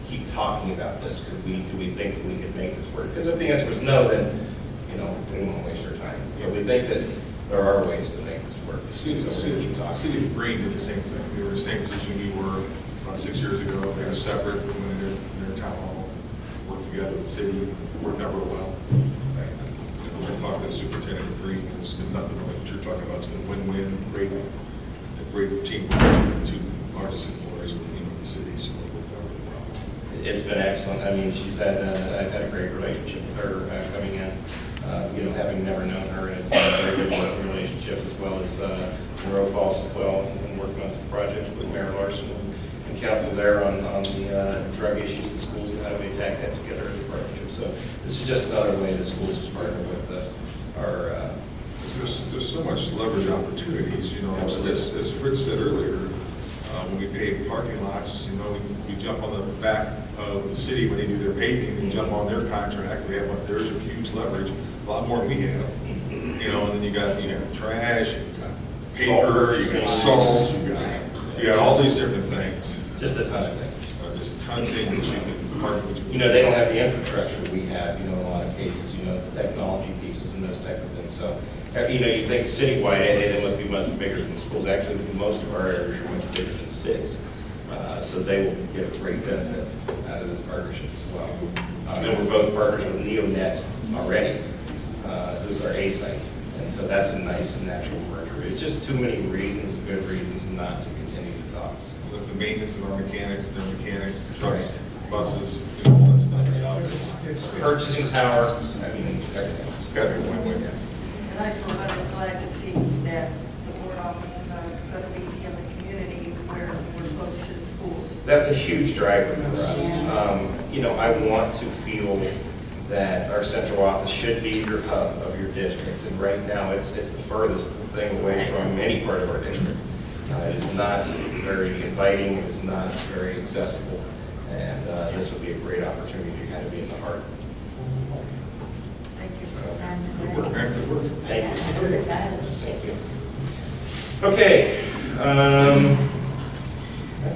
[SPEAKER 5] keep talking about this? Do we think that we could make this work? Because if the answer is no, then, you know, we won't waste our time. But we think that there are ways to make this work.
[SPEAKER 9] The
[SPEAKER 5] So we're
[SPEAKER 9] city,
[SPEAKER 5] gonna keep
[SPEAKER 9] the
[SPEAKER 5] talking.
[SPEAKER 9] city of Green did the same thing. We were in the same position we were about 6 years ago. They were separate, went in their town hall, worked together with the city, worked out real well. And when I talked to the superintendent of Green, there's been nothing like what you're talking about. It's been win-win, great team between the two largest employers in the city, so it worked out really well.
[SPEAKER 5] It's been excellent. I mean, I've had a great relationship with her coming in, you know, having never known her, and it's been a very good working relationship, as well as Monroe Falls as well, and working on some projects with Mayor Larson and council there on the drug issues in schools and how do we attack that together as a partnership. So this is just another way the schools can partner with our
[SPEAKER 9] There's so much leverage opportunities, you know, as Fritz said earlier, when we pave parking lots, you know, we jump on the back of the city when they do their paving, and jump on their contract, there's a huge leverage, a lot more than we have, you know, and then you got trash, you got paper, you got salt, you got all these different things.
[SPEAKER 5] just a ton of things.
[SPEAKER 9] Just a ton of things that you can partner with.
[SPEAKER 5] You know, they don't have the infrastructure we have, you know, in a lot of cases, you know, the technology pieces and those type of things. So, you know, you think citywide, it must be much bigger than the schools. Actually, most of our areas are much bigger than the cities. So they will get a great benefit out of this partnership as well. And we're both partners with NeoNet already, who's our A site. And so that's a nice natural merger. It's just too many reasons, good reasons not to continue to talk.
[SPEAKER 9] The maintenance of our mechanics, their mechanics, trucks, buses, you know, all that stuff. It's out there.
[SPEAKER 1] It's
[SPEAKER 5] Purchasing power, I mean, everything.
[SPEAKER 9] It's got to be a win-win.
[SPEAKER 7] And I, for one, am glad to see that the board offices are going to be in the community where we're close to the schools.
[SPEAKER 5] That's a huge driver for us. You know, I want to feel that our central office should be your hub of your district. And right now, it's the furthest thing away from any part of our district. It is not very inviting, it is not very accessible. And this would be a great opportunity to kind of be in the heart.
[SPEAKER 7] Thank you.
[SPEAKER 6] Sounds
[SPEAKER 9] Good
[SPEAKER 6] good.
[SPEAKER 9] work, man, good work.
[SPEAKER 5] Thank you.
[SPEAKER 6] It does.
[SPEAKER 5] Thank you. Okay.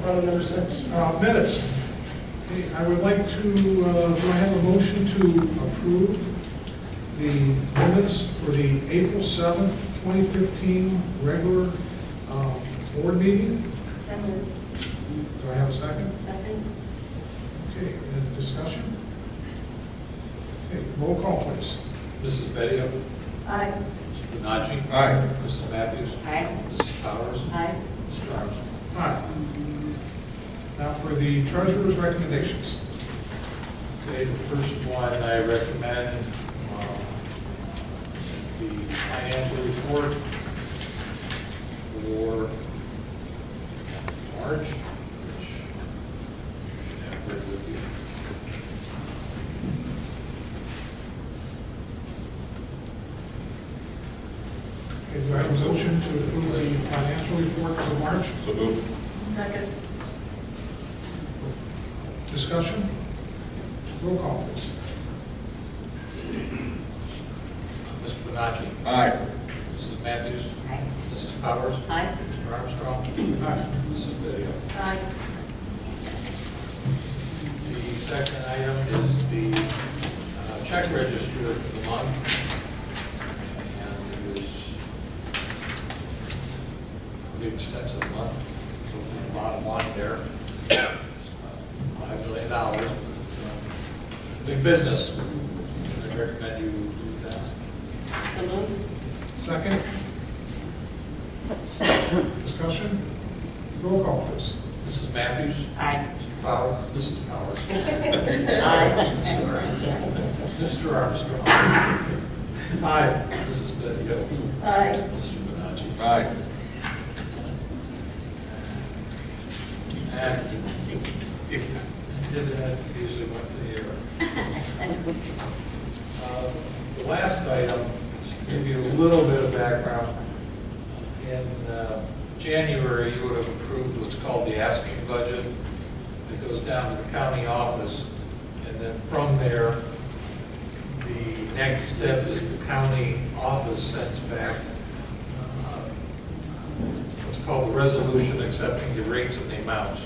[SPEAKER 5] Number 6.
[SPEAKER 1] Minutes. Okay, I would like to, do I have a motion to approve the minutes for the April 7th, 2015 regular board meeting?
[SPEAKER 6] So moved.
[SPEAKER 1] Do I have a second?
[SPEAKER 6] Second?
[SPEAKER 1] Okay, any discussion? Okay, roll call, please.
[SPEAKER 3] Mrs. Bedio?
[SPEAKER 7] Aye.
[SPEAKER 3] Mr. Benacci?
[SPEAKER 9] Aye.
[SPEAKER 3] Mrs. Matthews?
[SPEAKER 6] Aye.
[SPEAKER 3] Mrs. Powers?
[SPEAKER 6] Aye.
[SPEAKER 3] Mr. Armstrong?
[SPEAKER 1] Aye. Now for the treasurer's recommendations.
[SPEAKER 3] Okay, the first one I recommend is the financial report for March, which you should have read with you.
[SPEAKER 1] Okay, do I have a motion to approve the financial report for March?
[SPEAKER 9] So moved.
[SPEAKER 7] Second?
[SPEAKER 1] Discussion? Roll call, please.
[SPEAKER 3] Mr. Benacci?
[SPEAKER 9] Aye.
[SPEAKER 3] Mrs. Matthews?
[SPEAKER 6] Aye.
[SPEAKER 3] Mrs. Powers?
[SPEAKER 6] Aye.
[SPEAKER 3] Mr. Armstrong?
[SPEAKER 1] Aye.
[SPEAKER 3] Mrs. Bedio?
[SPEAKER 7] Aye.
[SPEAKER 3] The second item is the check register for the month. And it was a pretty extensive month, so there's a lot of money there. $5 million. Big business. I recommend you do that.
[SPEAKER 6] So moved.
[SPEAKER 1] Second? Discussion? Roll call, please.
[SPEAKER 3] Mrs. Matthews?
[SPEAKER 6] Aye.
[SPEAKER 3] Mr. Powers? Mrs. Powers?
[SPEAKER 6] Aye.
[SPEAKER 3] Mr. Armstrong?
[SPEAKER 1] Aye.
[SPEAKER 3] Mrs. Bedio?
[SPEAKER 7] Aye.
[SPEAKER 3] Mr. Benacci?
[SPEAKER 9] Aye.
[SPEAKER 3] And that usually once a year. The last item, just to give you a little bit of background, in January, you would have approved what's called the asking budget. It goes down to the county office, and then from there, the next step is the county office sends back called the resolution accepting the rates and the amounts.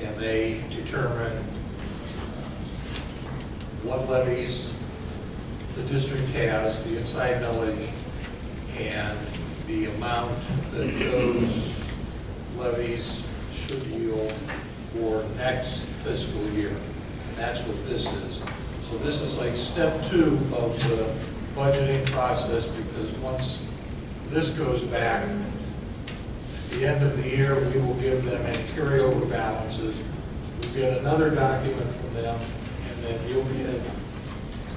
[SPEAKER 3] And they determine what levies the district has, the inside millage, and the amount that those levies should yield for next fiscal year. And that's what this is. So this is like step 2 of the budgeting process, because once this goes back, at the end of the year, we will give them any carryover balances. We'll get another document from them, and then you'll get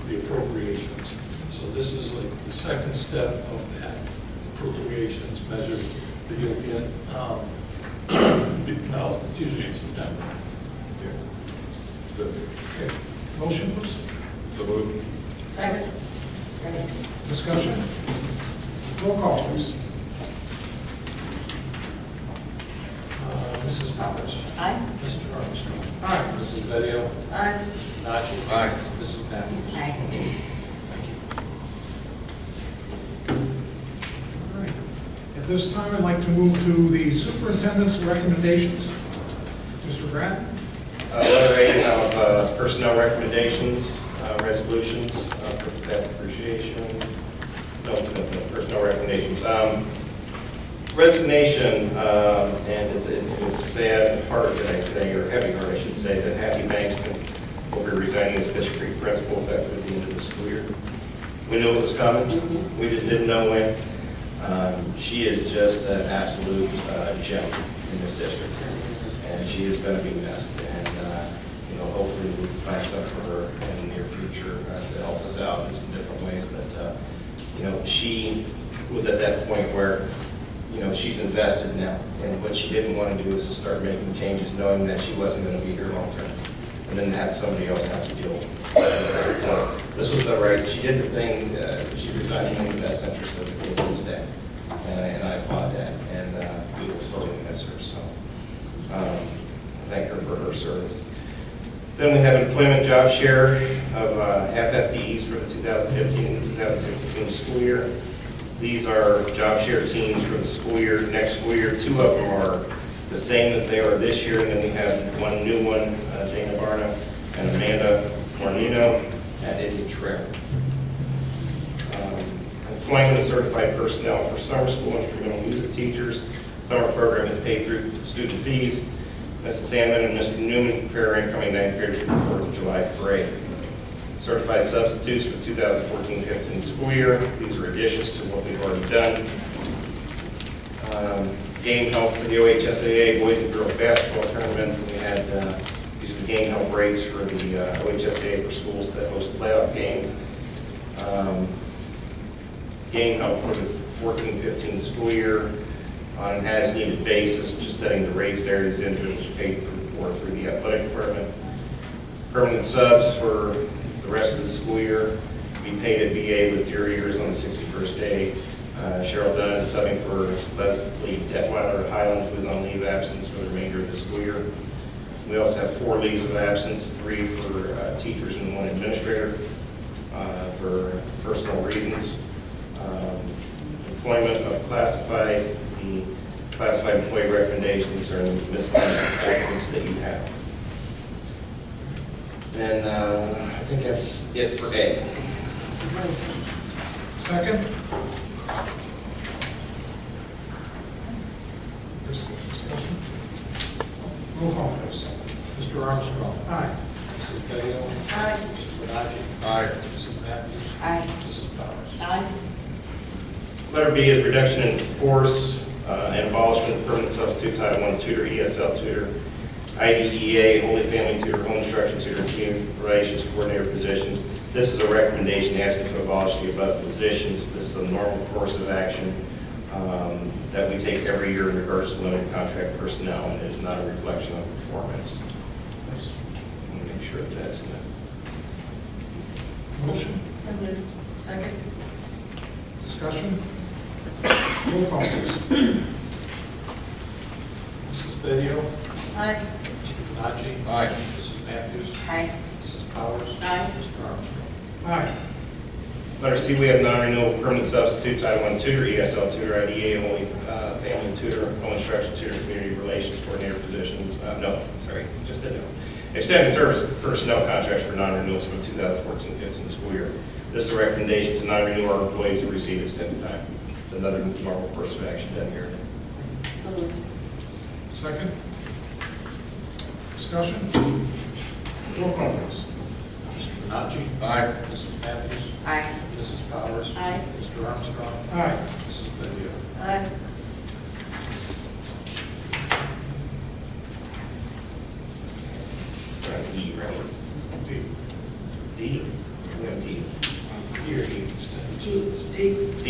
[SPEAKER 3] the appropriations. So this is like the second step of that appropriations measure that you'll get, no, it's usually in September.
[SPEAKER 1] Okay. Motion, please.
[SPEAKER 9] So moved.
[SPEAKER 2] Second.
[SPEAKER 1] Discussion? Roll call, please.
[SPEAKER 3] Mrs. Powers.
[SPEAKER 2] Aye.
[SPEAKER 3] Mr. Armstrong.
[SPEAKER 1] Aye.
[SPEAKER 3] Mrs. Bedio.
[SPEAKER 7] Aye.
[SPEAKER 3] Mr. Nachi.
[SPEAKER 9] Aye.
[SPEAKER 3] Mrs. Matthews.
[SPEAKER 2] Aye.
[SPEAKER 1] All right. At this time, I'd like to move to the superintendent's recommendations. Mr. Grant?
[SPEAKER 5] Letter A of personnel recommendations, resolutions for staff appreciation. No, personnel recommendations. Resignation, and it's with sad heart that I say, or heavy heart I should say, that Hattie Bankston will be resigning as Fish Creek principal effective at the end of the school year. We knew it was coming. We just didn't know when. She is just an absolute gem in this district, and she is going to be missed. And hopefully we can find stuff for her in the near future to help us out in some different ways. But she was at that point where she's invested now, and what she didn't want to do is to start making changes, knowing that she wasn't going to be here long term, and then have somebody else have to deal with it. So this was the right. She did the thing. She resigned in the best interest of the kids and staff, and I applaud that. And we will sorely miss her. So thank her for her service. Then we have employment job share of half FTEs for the 2015 and 2016 school year. These are job share teams for the school year, next school year. 2 of them are the same as they are this year, and then we have one new one, Dana Barna and Amanda Mornino at Indian Trail. Employment of certified personnel for summer school instrumental music teachers. Summer program is paid through student fees. Mrs. Sandman and Mr. Newman prepare incoming 9th graders for the 4th of July parade. Certified substitutes for 2014-15 school year. These are additions to what we've already done. Game help for the OHSAA boys and girls basketball tournament. We had these are the game help rates for the OHSAA for schools that host playoff games. Game help for the 14-15 school year on an as-needed basis, just setting the rates there. These individuals are paid for through the athletic department. Permanent subs for the rest of the school year be paid at VA with 0 years on the 61st day. Cheryl Dunn is subbing for Leslie Detweiler at Highland, who is on leave of absence for the remainder of the school year. We also have 4 leaves of absence, 3 for teachers and 1 administrator for personal reasons. Employment of classified. The classified employee recommendations are in the miscellaneous items that you have. And I think that's it for A.
[SPEAKER 1] Second? Discussion? Roll call, please.
[SPEAKER 3] Mr. Armstrong.
[SPEAKER 1] Aye.
[SPEAKER 3] Mrs. Bedio.
[SPEAKER 7] Aye.
[SPEAKER 3] Mr. Bonacci.
[SPEAKER 9] Aye.
[SPEAKER 3] Mrs. Matthews.
[SPEAKER 2] Aye.
[SPEAKER 3] Mrs. Powers.
[SPEAKER 2] Aye.
[SPEAKER 5] Letter B is reduction in force and abolishment of permanent substitute Title I tutor, ESL tutor, IDEA, Holy Family tutor, home instruction tutor, and community relations coordinator positions. This is a recommendation asking to abolish the above positions. This is a normal course of action that we take every year in regards to limited contract personnel, and it is not a reflection of performance. I want to make sure that that's in it.
[SPEAKER 1] Motion?
[SPEAKER 7] So moved. Second.
[SPEAKER 1] Discussion? Roll call, please.
[SPEAKER 3] Mrs. Bedio.
[SPEAKER 7] Aye.
[SPEAKER 3] Mr. Bonacci.
[SPEAKER 9] Aye.
[SPEAKER 3] Mrs. Matthews.
[SPEAKER 2] Aye.
[SPEAKER 3] Mrs. Powers.
[SPEAKER 2] Aye.
[SPEAKER 3] Mr. Armstrong.
[SPEAKER 1] Aye.
[SPEAKER 5] Letter C, we have non-renewal permanent substitute Title I tutor, ESL tutor, IDA only, family tutor, home instruction tutor, community relations coordinator positions. Just a no. Extended service personnel contracts for non-renewals for 2014-15 school year. This is a recommendation to non-renew our employees who receive extended time. It's another normal course of action done here.
[SPEAKER 2] So moved.
[SPEAKER 1] Second. Discussion? Roll call, please.
[SPEAKER 3] Mr. Bonacci?
[SPEAKER 9] Aye.
[SPEAKER 3] Mrs. Matthews?
[SPEAKER 2] Aye.
[SPEAKER 3] Mrs. Powers?
[SPEAKER 2] Aye.
[SPEAKER 3] Mr. Armstrong?
[SPEAKER 1] Aye.
[SPEAKER 3] Mrs. Bedio?
[SPEAKER 7] Aye.
[SPEAKER 5] D, right?
[SPEAKER 1] D.
[SPEAKER 5] D? We have D. D or E?
[SPEAKER 7] D.
[SPEAKER 5] D.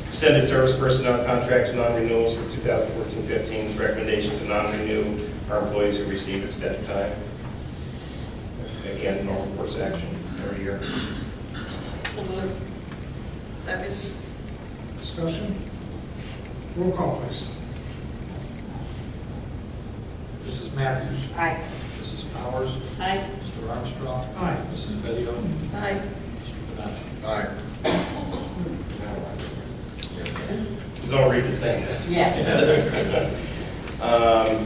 [SPEAKER 5] Extended service personnel contracts, non-renewals for 2014-15. Recommendation to non-renew our employees who receive extended time. Again, normal course of action every year.
[SPEAKER 2] So moved.
[SPEAKER 7] Second.
[SPEAKER 1] Discussion? Roll call, please.
[SPEAKER 3] Mrs. Matthews?
[SPEAKER 2] Aye.
[SPEAKER 3] Mrs. Powers?
[SPEAKER 2] Aye.
[SPEAKER 3] Mr. Armstrong?
[SPEAKER 1] Aye.
[SPEAKER 3] Mrs. Bedio?
[SPEAKER 7] Aye.
[SPEAKER 3] Mr. Bonacci?
[SPEAKER 9] Aye.
[SPEAKER 5] Does all read the same?
[SPEAKER 2] Yes.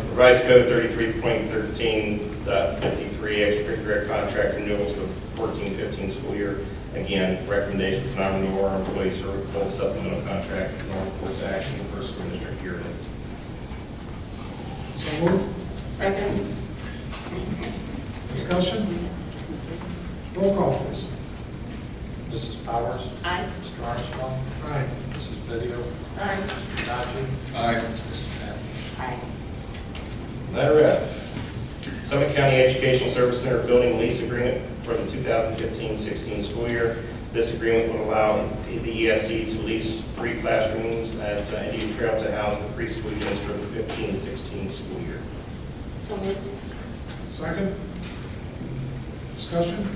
[SPEAKER 5] Revised Code 33.13.53, extracurricular contract renewals for 14-15 school year. Again, recommendation to non-renew our employees who hold supplemental contract, normal course of action, first school district year.
[SPEAKER 1] So moved.
[SPEAKER 7] Second.
[SPEAKER 1] Discussion? Roll call, please.
[SPEAKER 3] Mrs. Powers?
[SPEAKER 2] Aye.
[SPEAKER 3] Mr. Armstrong?
[SPEAKER 1] Aye.
[SPEAKER 3] Mrs. Bedio?
[SPEAKER 7] Aye.
[SPEAKER 3] Mr. Bonacci?
[SPEAKER 9] Aye.
[SPEAKER 3] Mrs. Matthews?
[SPEAKER 2] Aye.
[SPEAKER 5] Letter F, Summit County Educational Service Center Building Lease Agreement for the 2015-16 school year. This agreement would allow the ESC to lease 3 classrooms at Indian Trail to house the preschool units for the 15-16 school year.
[SPEAKER 2] So moved.
[SPEAKER 1] Second. Discussion?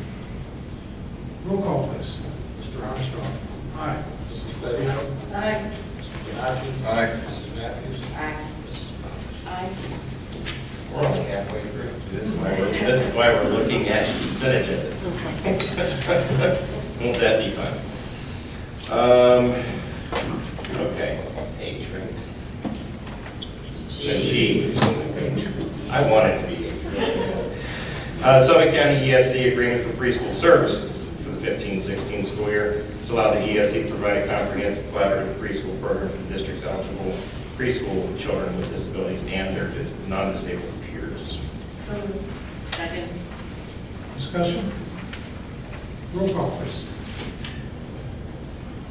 [SPEAKER 1] Roll call, please.
[SPEAKER 3] Mr. Armstrong?
[SPEAKER 1] Aye.
[SPEAKER 3] Mrs. Bedio?
[SPEAKER 7] Aye.
[SPEAKER 3] Mr. Bonacci?
[SPEAKER 9] Aye.
[SPEAKER 3] Mrs. Matthews?
[SPEAKER 2] Aye.
[SPEAKER 3] Mrs. Powers?
[SPEAKER 2] Aye.
[SPEAKER 5] We're only halfway through. This is why we're looking at consent agendas. Won't that be fun? Okay, H, right? G. I want it to be H. Summit County ESC agreement for preschool services for the 15-16 school year. This allowed the ESC to provide a comprehensive collaborative preschool program for the district's eligible preschool children with disabilities and their non-disabled peers.
[SPEAKER 2] So moved. Second.
[SPEAKER 1] Discussion? Roll call, please.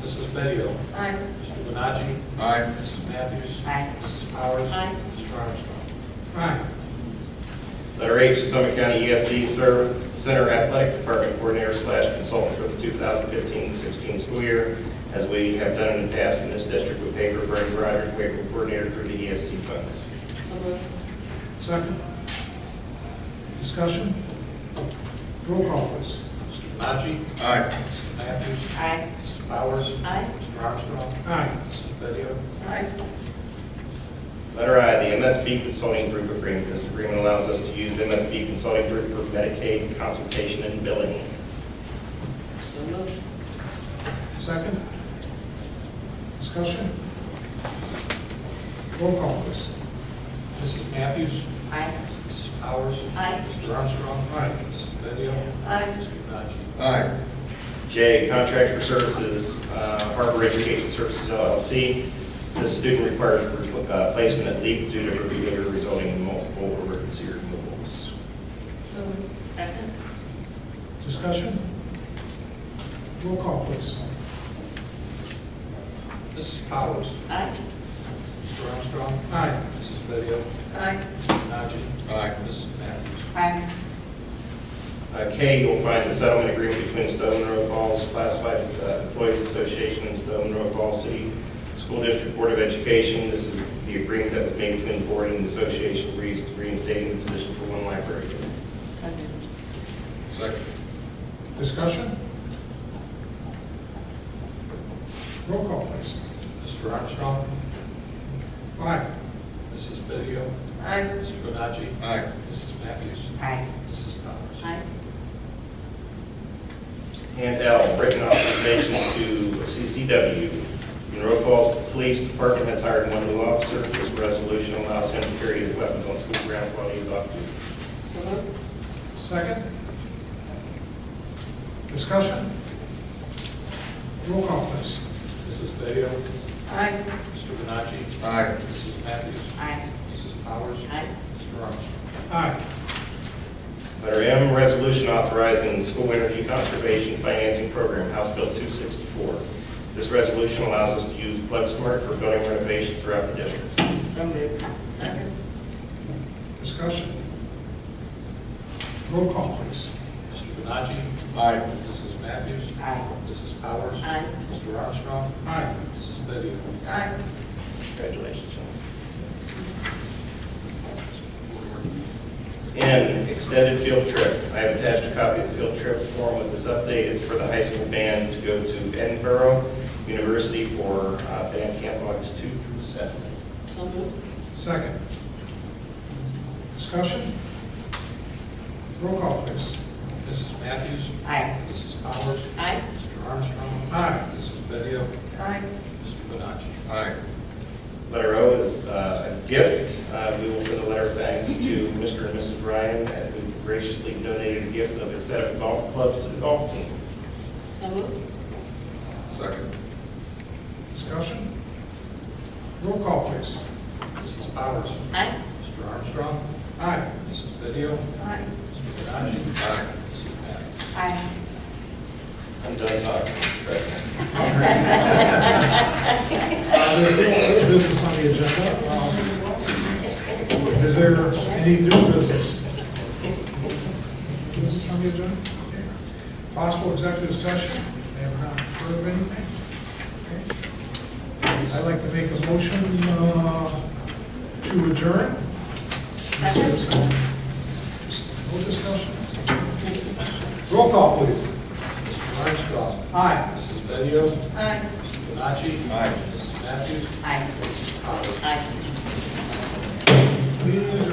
[SPEAKER 3] Mrs. Bedio?
[SPEAKER 7] Aye.
[SPEAKER 3] Mr. Bonacci?
[SPEAKER 9] Aye.
[SPEAKER 3] Mrs. Matthews?
[SPEAKER 2] Aye.
[SPEAKER 3] Mrs. Powers?
[SPEAKER 2] Aye.
[SPEAKER 3] Mr. Armstrong?
[SPEAKER 1] Aye.
[SPEAKER 5] Letter H is Summit County ESC Service Center Athletic Department Coordinator / Consultant for the 2015-16 school year. As we have done in the past in this district, we pay for Brady Rogers, Wakefield Coordinator through the ESC funds.
[SPEAKER 2] So moved.
[SPEAKER 1] Second. Discussion? Roll call, please.
[SPEAKER 3] Mr. Bonacci?
[SPEAKER 9] Aye.
[SPEAKER 3] Mrs. Matthews?
[SPEAKER 2] Aye.
[SPEAKER 3] Mrs. Powers?
[SPEAKER 2] Aye.
[SPEAKER 3] Mr. Armstrong?
[SPEAKER 1] Aye.
[SPEAKER 3] Mrs. Bedio?
[SPEAKER 7] Aye.
[SPEAKER 5] Letter I, the MSB Consulting Group Agreement. This agreement allows us to use MSB Consulting Group for Medicaid consultation and billing.
[SPEAKER 2] So moved.
[SPEAKER 1] Second. Discussion? Roll call, please.
[SPEAKER 3] Mrs. Matthews?
[SPEAKER 2] Aye.
[SPEAKER 3] Mrs. Powers?
[SPEAKER 2] Aye.
[SPEAKER 3] Mr. Armstrong?
[SPEAKER 1] Aye.
[SPEAKER 3] Mrs. Bedio?
[SPEAKER 7] Aye.
[SPEAKER 3] Mr. Bonacci?
[SPEAKER 9] Aye.
[SPEAKER 5] J, Contract for Services, Harbor Education Services LLC. This student requires placement at LEAP due to her behavior resulting in multiple emergency removals.
[SPEAKER 2] So moved. Second.
[SPEAKER 1] Discussion? Roll call, please.
[SPEAKER 3] Mrs. Powers?
[SPEAKER 2] Aye.
[SPEAKER 3] Mr. Armstrong?
[SPEAKER 1] Aye.
[SPEAKER 3] Mrs. Bedio?
[SPEAKER 7] Aye.
[SPEAKER 3] Mr. Bonacci?
[SPEAKER 9] Aye.
[SPEAKER 3] Mrs. Matthews?
[SPEAKER 2] Aye.
[SPEAKER 5] K, you'll find the settlement agreement between Stow Munroe Falls Classified Employees Association and Stow Munroe Falls City School District Board of Education. This is the agreement that was made between the board and the association reinstating the position for one library.
[SPEAKER 2] So moved.
[SPEAKER 9] Second.
[SPEAKER 1] Discussion? Roll call, please.
[SPEAKER 3] Mr. Armstrong?
[SPEAKER 1] Aye.
[SPEAKER 3] Mrs. Bedio?
[SPEAKER 7] Aye.
[SPEAKER 3] Mr. Bonacci?
[SPEAKER 9] Aye.
[SPEAKER 3] Mrs. Matthews?
[SPEAKER 2] Aye.
[SPEAKER 3] Mrs. Powers?
[SPEAKER 2] Aye.
[SPEAKER 5] And L, written authorization information to CCW. Monroe Falls Police Department has hired one new officer. This resolution allows him to carry his weapons on school grounds while he is off duty.
[SPEAKER 2] So moved.
[SPEAKER 1] Second? Discussion? Roll call, please.
[SPEAKER 3] Mrs. Bedio?
[SPEAKER 7] Aye.
[SPEAKER 3] Mr. Bonacci?
[SPEAKER 9] Aye.
[SPEAKER 3] Mrs. Matthews?
[SPEAKER 2] Aye.
[SPEAKER 3] Mrs. Powers?
[SPEAKER 2] Aye.
[SPEAKER 3] Mr. Armstrong?
[SPEAKER 1] Aye.
[SPEAKER 5] Letter M, resolution authorizing the School Energy Conservation Financing Program, House Bill 264. This resolution allows us to use PlugSmart for building renovations throughout the district.
[SPEAKER 2] So moved. Second.
[SPEAKER 1] Discussion? Roll call, please.
[SPEAKER 3] Mr. Bonacci?
[SPEAKER 9] Aye.
[SPEAKER 3] Mrs. Matthews?
[SPEAKER 2] Aye.
[SPEAKER 3] Mrs. Powers?
[SPEAKER 2] Aye.
[SPEAKER 3] Mr. Armstrong?
[SPEAKER 1] Aye.
[SPEAKER 3] Mrs. Bedio?
[SPEAKER 7] Aye.
[SPEAKER 5] Congratulations, John. And extended field trip. I have attached a copy of the field trip form with this update. It's for the high school band to go to Edinburgh University for band camp August 2 through 7.
[SPEAKER 2] So moved.
[SPEAKER 1] Second. Discussion? Roll call, please.
[SPEAKER 3] Mrs. Matthews?
[SPEAKER 2] Aye.
[SPEAKER 3] Mrs. Powers?
[SPEAKER 2] Aye.
[SPEAKER 3] Mr. Armstrong?
[SPEAKER 1] Aye.
[SPEAKER 3] Mrs. Bedio?
[SPEAKER 7] Aye.
[SPEAKER 3] Mr. Bonacci?
[SPEAKER 9] Aye.
[SPEAKER 5] Letter O is a gift. We will send a letter of thanks to Mr. and Mrs. Ryan, who graciously donated a gift of a set of golf clubs to the golf team.
[SPEAKER 2] So moved.
[SPEAKER 9] Second.
[SPEAKER 1] Discussion? Roll call, please.
[SPEAKER 3] Mrs. Powers?
[SPEAKER 2] Aye.
[SPEAKER 3] Mr. Armstrong?
[SPEAKER 1] Aye.
[SPEAKER 3] Mrs. Bedio?
[SPEAKER 7] Aye.
[SPEAKER 3] Mr. Bonacci?
[SPEAKER 9] Aye.
[SPEAKER 3] Mrs. Matthews?
[SPEAKER 2] Aye.
[SPEAKER 5] I'm done talking.
[SPEAKER 1] There's no other business on the agenda. Is there any new business? Business on the agenda? Okay. Possible executive session? I have not heard of anything. Okay. I'd like to make a motion to adjourn.
[SPEAKER 2] Second.
[SPEAKER 1] No discussion? Roll call, please.
[SPEAKER 3] Mr. Armstrong?
[SPEAKER 1] Aye.
[SPEAKER 3] Mrs. Bedio?
[SPEAKER 7] Aye.
[SPEAKER 3] Mr. Bonacci?
[SPEAKER 9] Aye.
[SPEAKER 3] Mrs. Matthews?
[SPEAKER 2] Aye.
[SPEAKER 3] Mrs. Powers?
[SPEAKER 2] Aye.
[SPEAKER 1] Meeting adjourned.